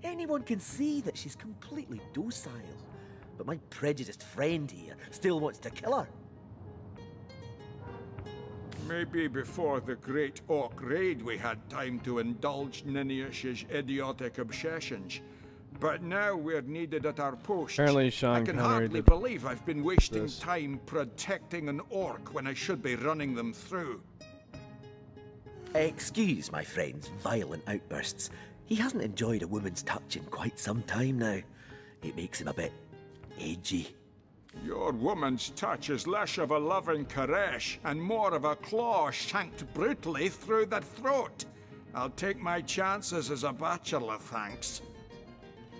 Anyone can see that she's completely docile, but my prejudiced friend here still wants to kill her. Maybe before the Great Orc Raid we had time to indulge Ninius's idiotic obsessions. But now we're needed at our posts. Apparently Sean I can Connery hardly did believe I've been wasting this. time protecting an orc when I should be running them through. Excuse my friend's violent outbursts. He hasn't enjoyed a woman's touch in quite some time now. It makes him a bit edgy. Your woman's touch is less of a loving caress and more of a claw shanked brutally through the throat. I'll take my chances as a bachelor, thanks.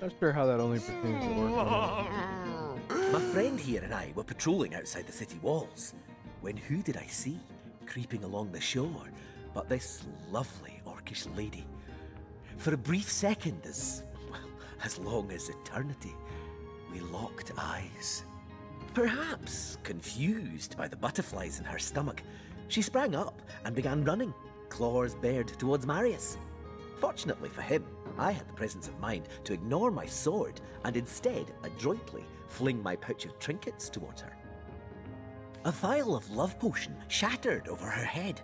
Not sure how that only pertains to orc. My friend here and I were patrolling outside the city walls, when who did I see creeping along the shore but this lovely orcish lady. For a brief second, as long as eternity, we locked eyes. Perhaps confused by the butterflies in her stomach, she sprang up and began running, claws bared towards Marius. Fortunately for him, I had the presence of mind to ignore my sword and instead adroitly fling my pouch of trinkets towards her. A vial of love potion shattered over her head,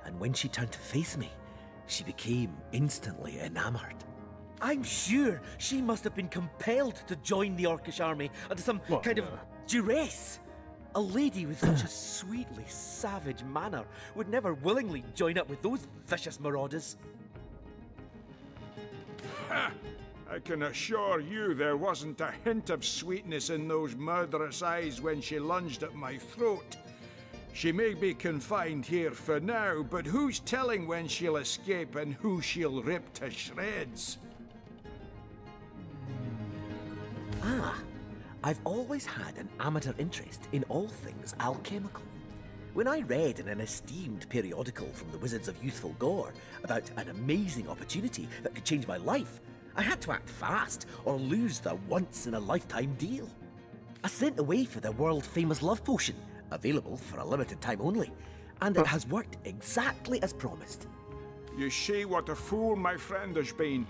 and when she turned to face me, she became instantly enamored. I'm sure she must have been compelled to join the Orcish army under some kind of duress. A lady with such a sweetly savage manner would never willingly join up with those vicious marauders. Ha! I can assure you there wasn't a hint of sweetness in those murderous eyes when she lunged at my throat. She may be confined here for now, but who's telling when she'll escape and who she'll rip to shreds? I've always had an amateur interest in all things alchemical. When I read in an esteemed periodical from the Wizards of Youthful Gore about an amazing opportunity that could change my life, I had to act fast or lose the once-in-a-lifetime deal. I sent away for the world-famous love potion, available for a limited time only, and it has worked exactly as promised. You see what a fool my friend has been.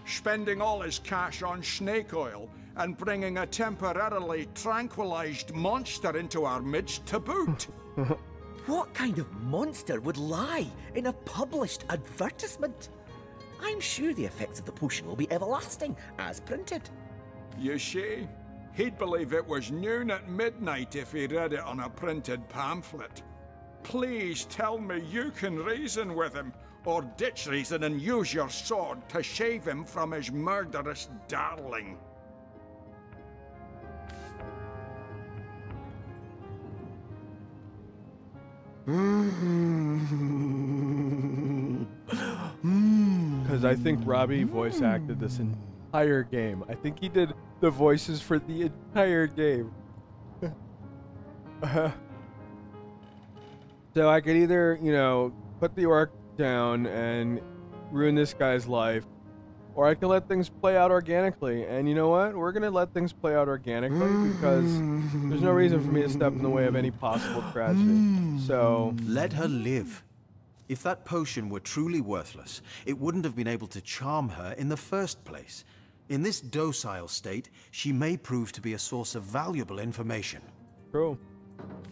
spending all his cash on snake oil and bringing a temporarily tranquilized monster into our midst to boot. What kind of monster would lie in a published advertisement? I'm sure the effects of the potion will be everlasting, as printed. You see, he'd believe it was noon at midnight if he read it on a printed pamphlet. Please tell me you can reason with him, or ditch reason and use your sword to save him from his murderous darling. Because I think Robbie voice acted this entire game. I think he did the voices for the entire game. So I could either, you know, put the orc down and ruin this guy's life, or I could let things play out organically. And you know what? We're going to let things play out organically because there's no reason for me to step in the way of any possible tragedy. So let her live. If that potion were truly worthless, it wouldn't have been able to charm her in the first place. In this docile state, she may prove to be a source of valuable information. True.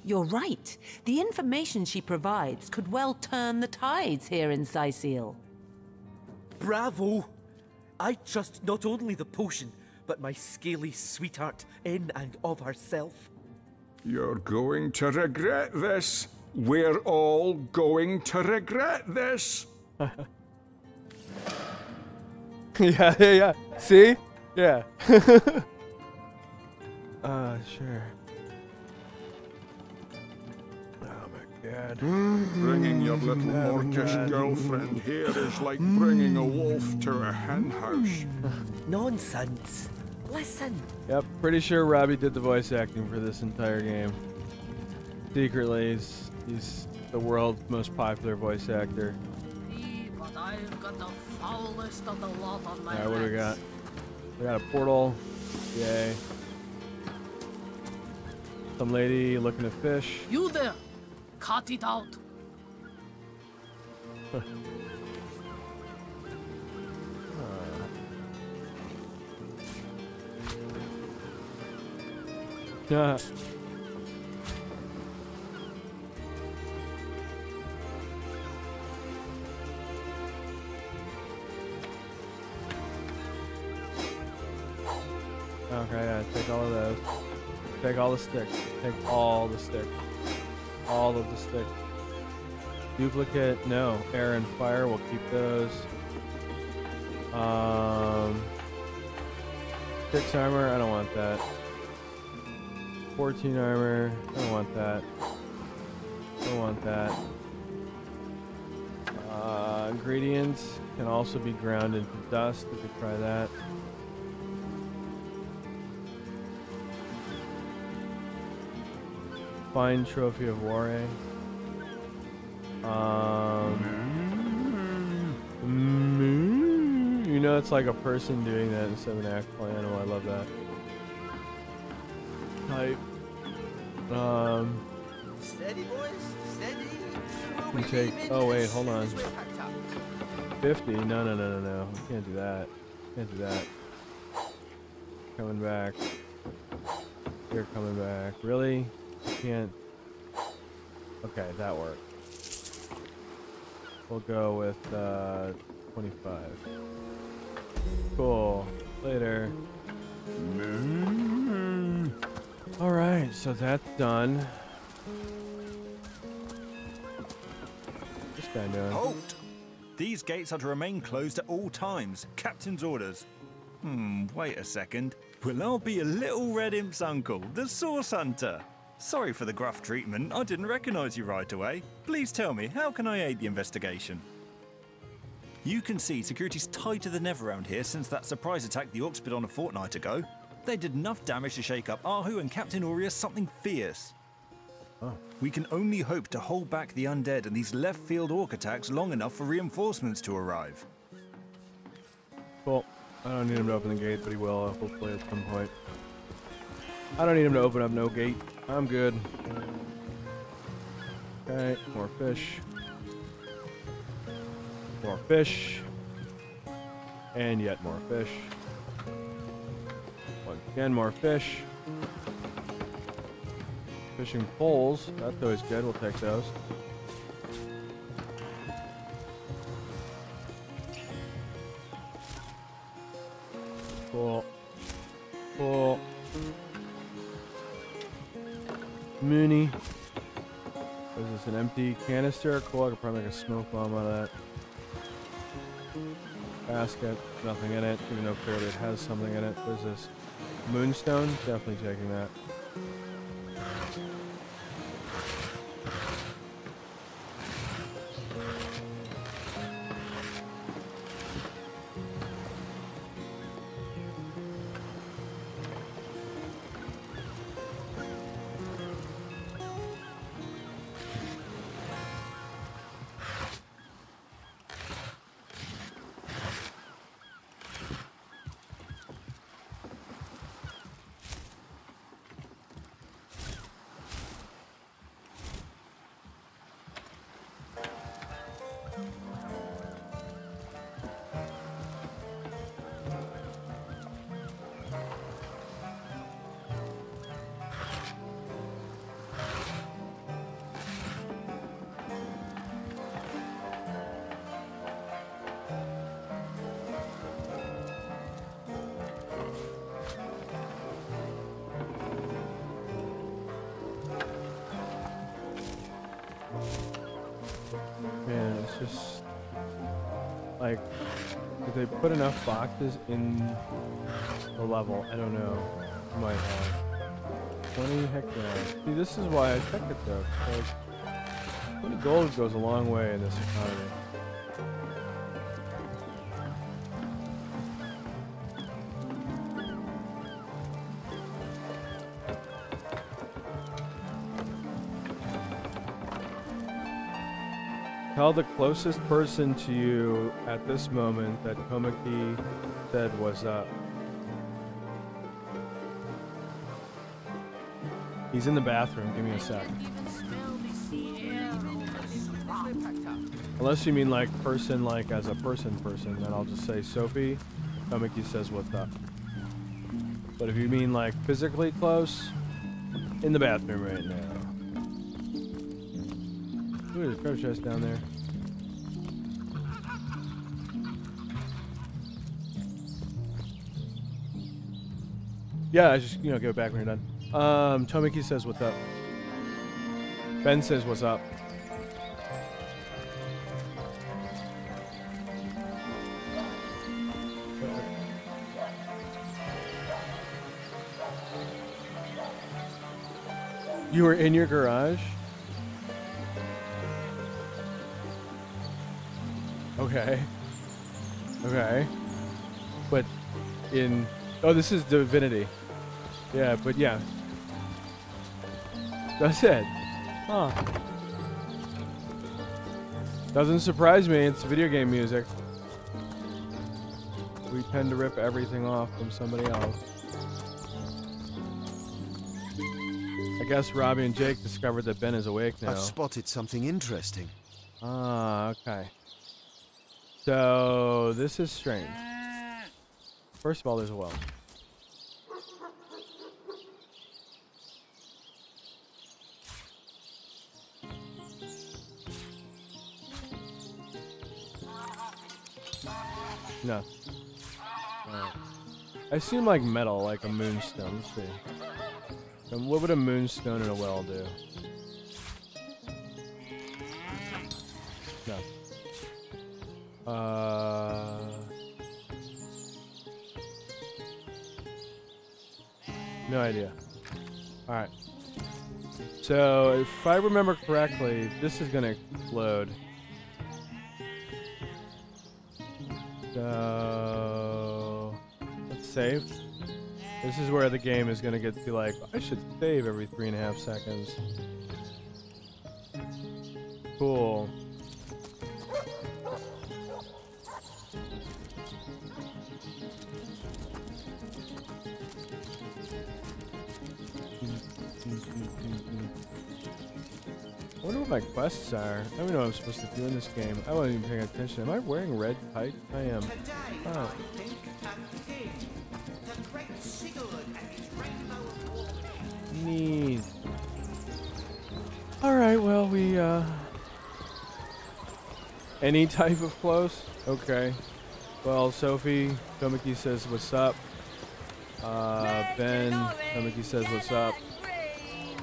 You're right. The information she provides could well turn the tides here in Cyseal. Bravo! I trust not only the potion, but my scaly sweetheart in and of herself. You're going to regret this. We're all going to regret this. Yeah. See? Yeah. Sure. Oh my God. Bringing your little orcish girlfriend here is like bringing a wolf to a hen house. Nonsense. Listen. Yep, pretty sure Robbie did the voice acting for this entire game. Secretly, he's the world's most popular voice actor. But I've got the foulest of the lot on my Alright, what do we got? hands. We got a portal. Yay. Some lady looking to fish. You there! Cut it out! Yeah. Okay, yeah, take all of those. Take all the sticks. Take all the sticks. All of the sticks. Duplicate, no. Air and fire, we'll keep those. 6 armor, I don't want that. 14 armor, I don't want that. Don't want that. Ingredients can also be ground into dust. We could try that. Fine trophy of War. You know, it's like a person doing that in a 7-act plan. Oh, I love that. Type. Steady, boys. Steady. You take. Oh wait, hold on. 50? No. We can't do that. Can't do that. Coming back. You're coming back. Really? You can't. Okay, that worked. We'll go with 25. Cool. Later. Alright, so that's done. What's this guy doing? Halt! These gates are to remain closed at all times. Captain's orders. Wait a second. Well, I'll be a little red imp's uncle, the Source Hunter. Sorry for the gruff treatment. I didn't recognize you right away. Please tell me, how can I aid the investigation? You can see security's tighter than ever around here since that surprise attack the Orcs put on a fortnight ago. They did enough damage to shake up Ahu and Captain Aureus something fierce. Oh. We can only hope to hold back the undead and these left-field Orc attacks long enough for reinforcements to arrive. Cool. I don't need him to open the gate, but he will, hopefully, at some point. I don't need him to open up no gate. I'm good. Okay, more fish. More fish. And yet more fish. Once again, more fish. Fishing poles. That's always good. We'll take those. Cool. Cool. Mooney. Is this an empty canister? Cool. I could probably make a smoke bomb out of that. Basket. Nothing in it. Even though clearly it has something in it. What is this? Moonstone? Definitely taking that. Man, it's just like, if they put enough boxes in the level, I don't know. Might have 20. Heck yeah. See, this is why I check it though. Like, 20 gold goes a long way in this economy. Tell the closest person to you at this moment that Komaki said was up. He's in the bathroom. Give me a sec. Unless you mean like person, like as a person, then I'll just say Sophie. Komaki says what's up. But if you mean like physically close, in the bathroom right now. Ooh, there's a treasure chest down there. Yeah, I just, give it back when you're done. Tomiki says what's up. Ben says what's up. You were in your garage? Okay. Okay. But in... Oh, this is Divinity. Yeah, but yeah. That's it. Huh. Doesn't surprise me. It's video game music. We tend to rip everything off from somebody else. I guess Robbie and Jake discovered that Ben is awake now. I've spotted something interesting. Ah, okay. So, this is strange. First of all, there's a well. No. I assume like metal, like a moonstone. Let's see. And what would a moonstone in a well do? No. No idea. Alright. So, if I remember correctly, this is gonna explode. So, let's save. This is where the game is gonna get to like, I should save every 3.5 seconds. Cool. wonder what my quests are. I don't know what I'm supposed to do in this game. I wasn't even paying attention. Am I wearing red tights? I am. Oh. Neat. Alright, well, we, any type of clothes? Okay. Well, Sophie, Komiki says, what's up? Ben, Komiki says, what's up?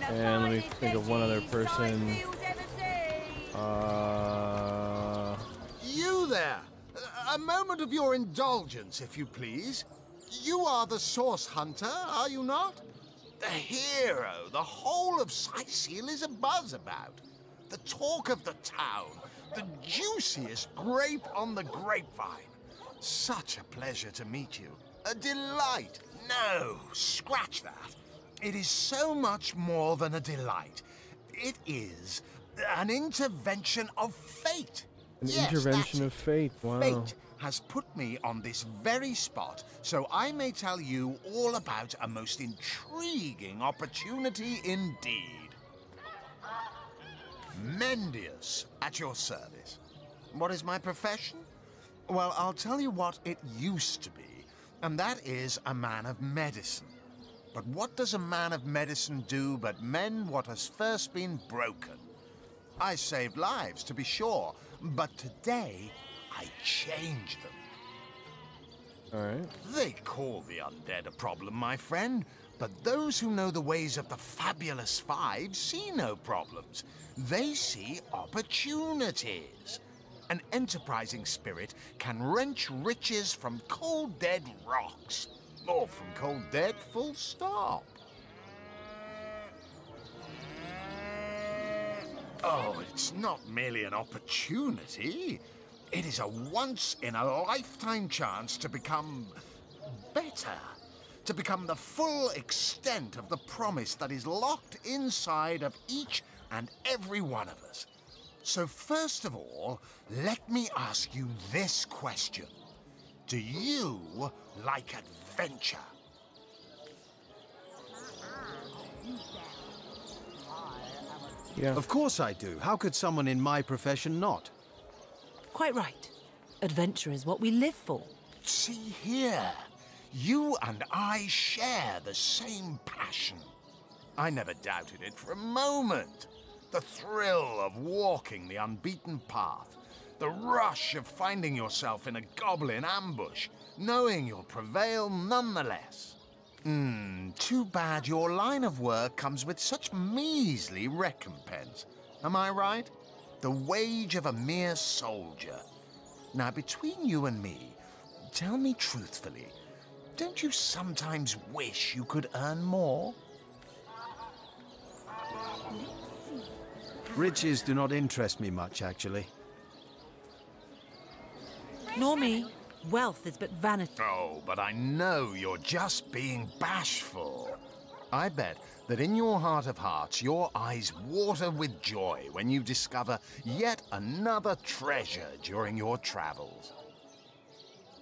And let me think of one other person. You there! A moment of your indulgence, if you please. You are the Source Hunter, are you not? The hero the whole of Cyseal is abuzz about. The talk of the town. The juiciest grape on the grapevine. Such a pleasure to meet you. A delight. No, scratch that. It is so much more than a delight. It is an intervention of fate. An intervention of fate, wow. Fate has put me on this very spot, so I may tell you all about a most intriguing opportunity indeed. Mendius, at your service. What is my profession? Well, I'll tell you what it used to be, and that is a man of medicine. But what does a man of medicine do but mend what has first been broken? I saved lives, to be sure, but today I changed them. Alright. They call the undead a problem, my friend, but those who know the ways of the Fabulous Five see no problems. They see opportunities. An enterprising spirit can wrench riches from cold dead rocks. Or from cold dead, full stop. Oh, it's not merely an opportunity. It is a once-in-a-lifetime chance to become better. To become the full extent of the promise that is locked inside of each and every one of us. So first of all, let me ask you this question. Do you like adventure? Yeah. Of course I do. How could someone in my profession not? Quite right. Adventure is what we live for. See here. You and I share the same passion. I never doubted it for a moment. The thrill of walking the unbeaten path. The rush of finding yourself in a goblin ambush, knowing you'll prevail nonetheless. Too bad your line of work comes with such measly recompense. Am I right? The wage of a mere soldier. Now, between you and me, tell me truthfully, don't you sometimes wish you could earn more? Riches do not interest me much, actually. Nor me. Wealth is but vanity. Oh, but I know you're just being bashful. I bet that in your heart of hearts, your eyes water with joy when you discover yet another treasure during your travels.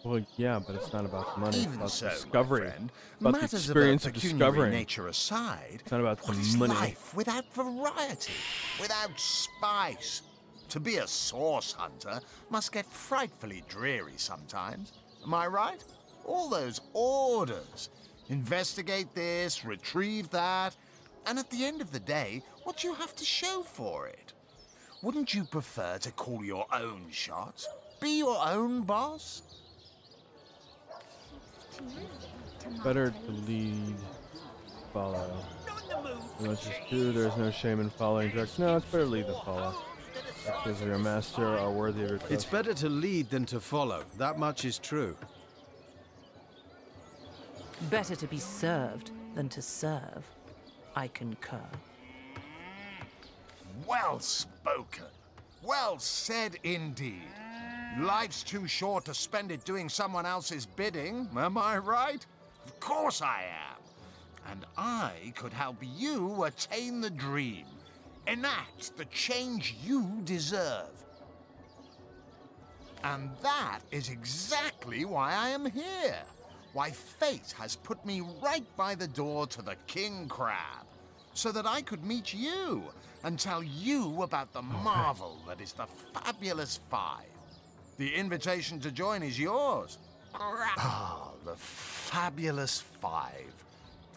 Well, yeah, but it's not about the money. Even it's about so, discovery. my friend, About the matters experience about of pecuniary discovering. nature aside, It's not about what the is money. life without variety, without spice? To be a source hunter must get frightfully dreary sometimes. Am I right? All those orders. Investigate this, retrieve that. And at the end of the day, what do you have to show for it? Wouldn't you prefer to call your own shots? Be your own boss? Better to lead, follow. Unless it's true, there's no shame in following directions. No, it's better to lead than follow. Because your master are worthy of your trust. It's better to lead than to follow. That much is true. Better to be served than to serve. I concur. Well spoken. Well said indeed. Life's too short to spend it doing someone else's bidding, am I right? Of course I am. And I could help you attain the dream. Enact the change you deserve. And that is exactly why I am here. Why fate has put me right by the door to the King Crab. so that I could meet you and tell you about the marvel that is the Fabulous Five. The invitation to join is yours. Ah, the Fabulous Five.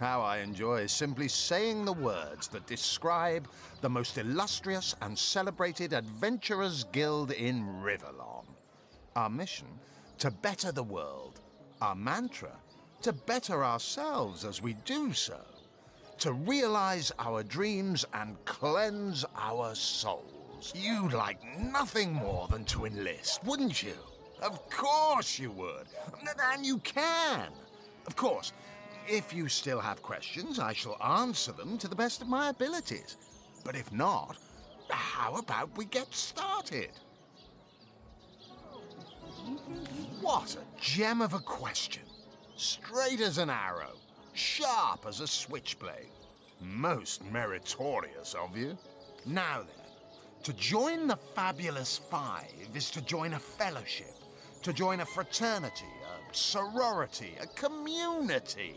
How I enjoy simply saying the words that describe the most illustrious and celebrated adventurers' guild in Rivellon. Our mission, to better the world. Our mantra, to better ourselves as we do so. To realize our dreams and cleanse our souls. You'd like nothing more than to enlist, wouldn't you? Of course you would. And you can. Of course, if you still have questions, I shall answer them to the best of my abilities. But if not, how about we get started? What a gem of a question. Straight as an arrow, sharp as a switchblade. Most meritorious of you. Now then, to join the Fabulous Five is to join a fellowship, to join a fraternity, a sorority, a community.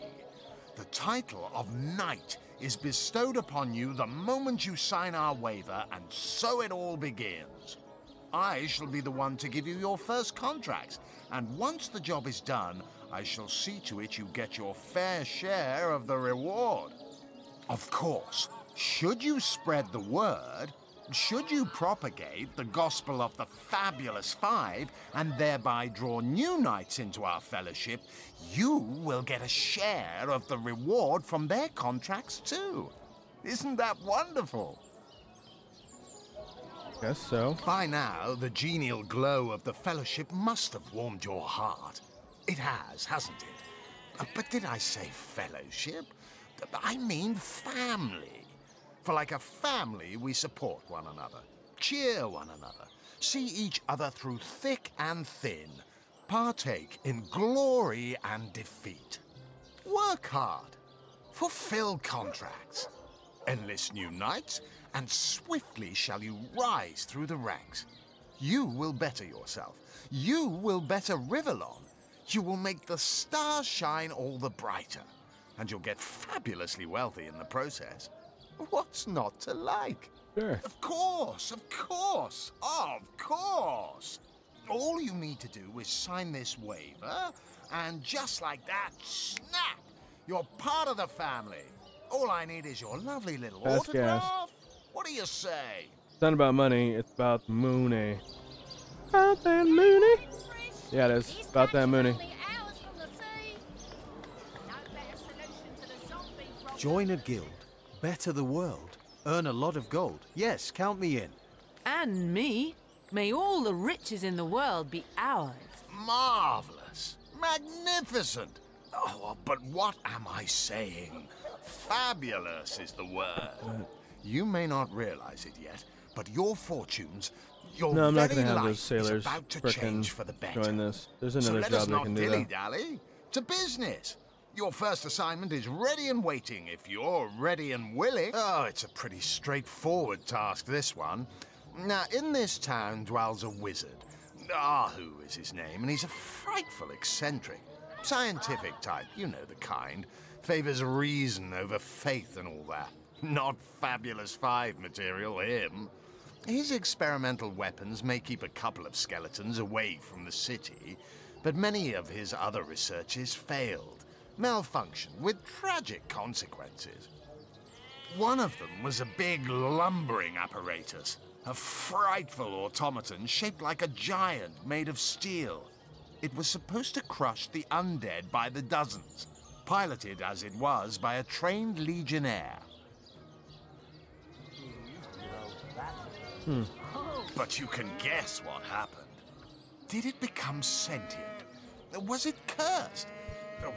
The title of Knight is bestowed upon you the moment you sign our waiver, and so it all begins. I shall be the one to give you your first contracts, and once the job is done, I shall see to it you get your fair share of the reward. Of course, should you spread the word, should you propagate the gospel of the Fabulous Five and thereby draw new knights into our fellowship, you will get a share of the reward from their contracts too. Isn't that wonderful? Guess so. By now, the genial glow of the fellowship must have warmed your heart. It has, hasn't it? But did I say fellowship? I mean family. For like a family, we support one another, cheer one another, see each other through thick and thin, partake in glory and defeat. Work hard, fulfill contracts, enlist new knights, and swiftly shall you rise through the ranks. You will better yourself. You will better Rivellon. You will make the stars shine all the brighter, and you'll get fabulously wealthy in the process. What's not to like? Sure. Of course, of course, of course. All you need to do is sign this waiver, and just like that, snap! You're part of the family. All I need is your lovely little Fast gas. autograph. What do you say? It's not about money, it's about Mooney. About that Mooney? Yeah, it is. About that Mooney. Join a guild, better the world, earn a lot of gold. Yes, count me in. And me. May all the riches in the world be ours. Marvelous. Magnificent. Oh, but what am I saying? Fabulous is the word. You may not realize it yet, but your fortunes, your No, I'm not very gonna have life those sailors is about to frickin' change for the better. join this. There's So another let job us they not can do though. dilly-dally. To business. Your first assignment is ready and waiting if you're ready and willing. Oh, it's a pretty straightforward task, this one. Now, in this town dwells a wizard. Ahu is his name, and he's a frightful eccentric. Scientific type, you know the kind. Favors reason over faith and all that. Not Fabulous Five material, him. His experimental weapons may keep a couple of skeletons away from the city, but many of his other researches failed, malfunctioned with tragic consequences. One of them was a big lumbering apparatus, a frightful automaton shaped like a giant made of steel. It was supposed to crush the undead by the dozens, piloted as it was by a trained legionnaire. But you can guess what happened. Did it become sentient? Was it cursed?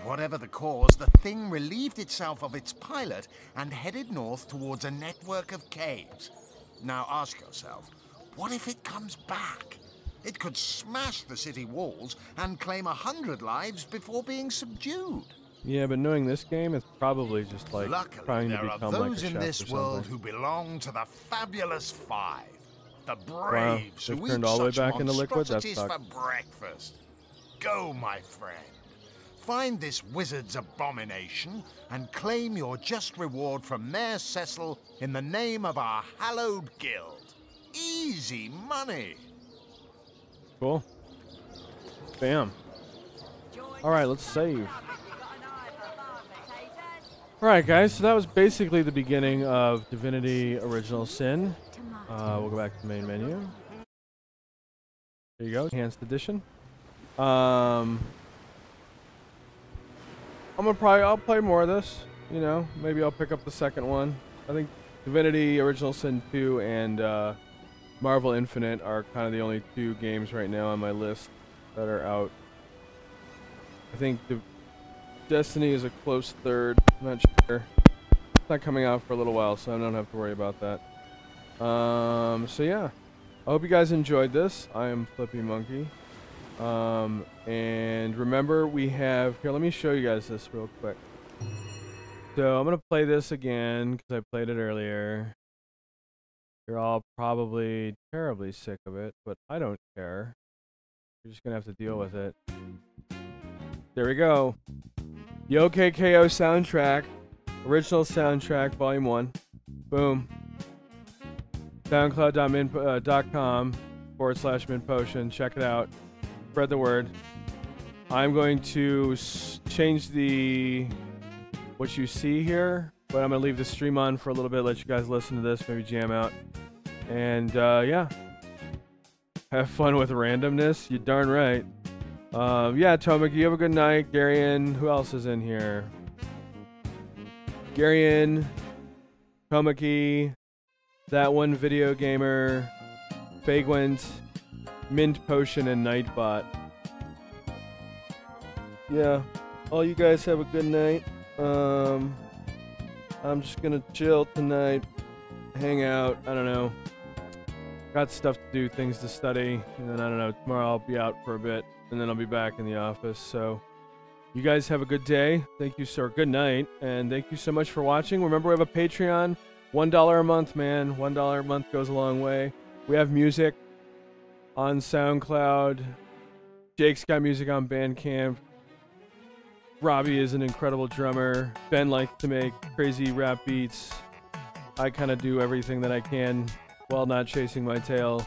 Whatever the cause, the thing relieved itself of its pilot and headed north towards a network of caves. Now ask yourself, what if it comes back? It could smash the city walls and claim 100 lives before being subdued. Yeah, but knowing this game, it's probably just like Luckily, trying to there are become like a those in chef this or world something. who belong to the Fabulous Five. The Wow, braves they've who turned eat all the way such back into liquid? That monstrosities for sucks. breakfast. Go, my friend. Find this wizard's abomination and claim your just reward from Mayor Cecil in the name of our hallowed guild. Easy money. Cool. Bam. Alright, let's save. Alright guys, so that was basically the beginning of Divinity Original Sin. We'll go back to the main menu. There you go, Enhanced Edition. I'll play more of this, you know, maybe I'll pick up the second one. I think Divinity Original Sin 2 and Marvel Infinite are kind of the only two games right now on my list that are out. I think Destiny is a close third. I'm not sure. It's not coming out for a little while, so I don't have to worry about that. So yeah, I hope you guys enjoyed this. I am Flippy Monkey. And remember, we have here. Let me show you guys this real quick. So I'm gonna play this again because I played it earlier. You're all probably terribly sick of it, but I don't care. You're just gonna have to deal with it. There we go. The OKKO soundtrack, original soundtrack, volume 1. Boom. SoundCloud.com/MintPotion. Check it out. Spread the word. I'm going to change what you see here, but I'm gonna leave the stream on for a little bit. Let you guys listen to this, maybe jam out, and yeah. Have fun with randomness. You darn right. Yeah, Tomek, you have a good night. Garion, who else is in here? Garion, Tomeki, that one video gamer, Fagwent, Mint Potion, and Nightbot. Yeah, all you guys have a good night. I'm just gonna chill tonight, hang out. I don't know. Got stuff to do, things to study, and then I don't know. Tomorrow I'll be out for a bit, and then I'll be back in the office. So, you guys have a good day. Thank you, sir. Good night, and thank you so much for watching. Remember, we have a Patreon. $1 a month, man. $1 a month goes a long way. We have music on SoundCloud. Jake's got music on Bandcamp. Robbie is an incredible drummer. Ben likes to make crazy rap beats. I kind of do everything that I can while not chasing my tail.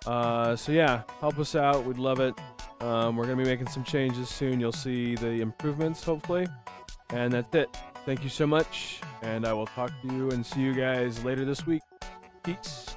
So yeah, help us out. We'd love it. We're going to be making some changes soon. You'll see the improvements, hopefully. And that's it. Thank you so much. And I will talk to you and see you guys later this week. Peace.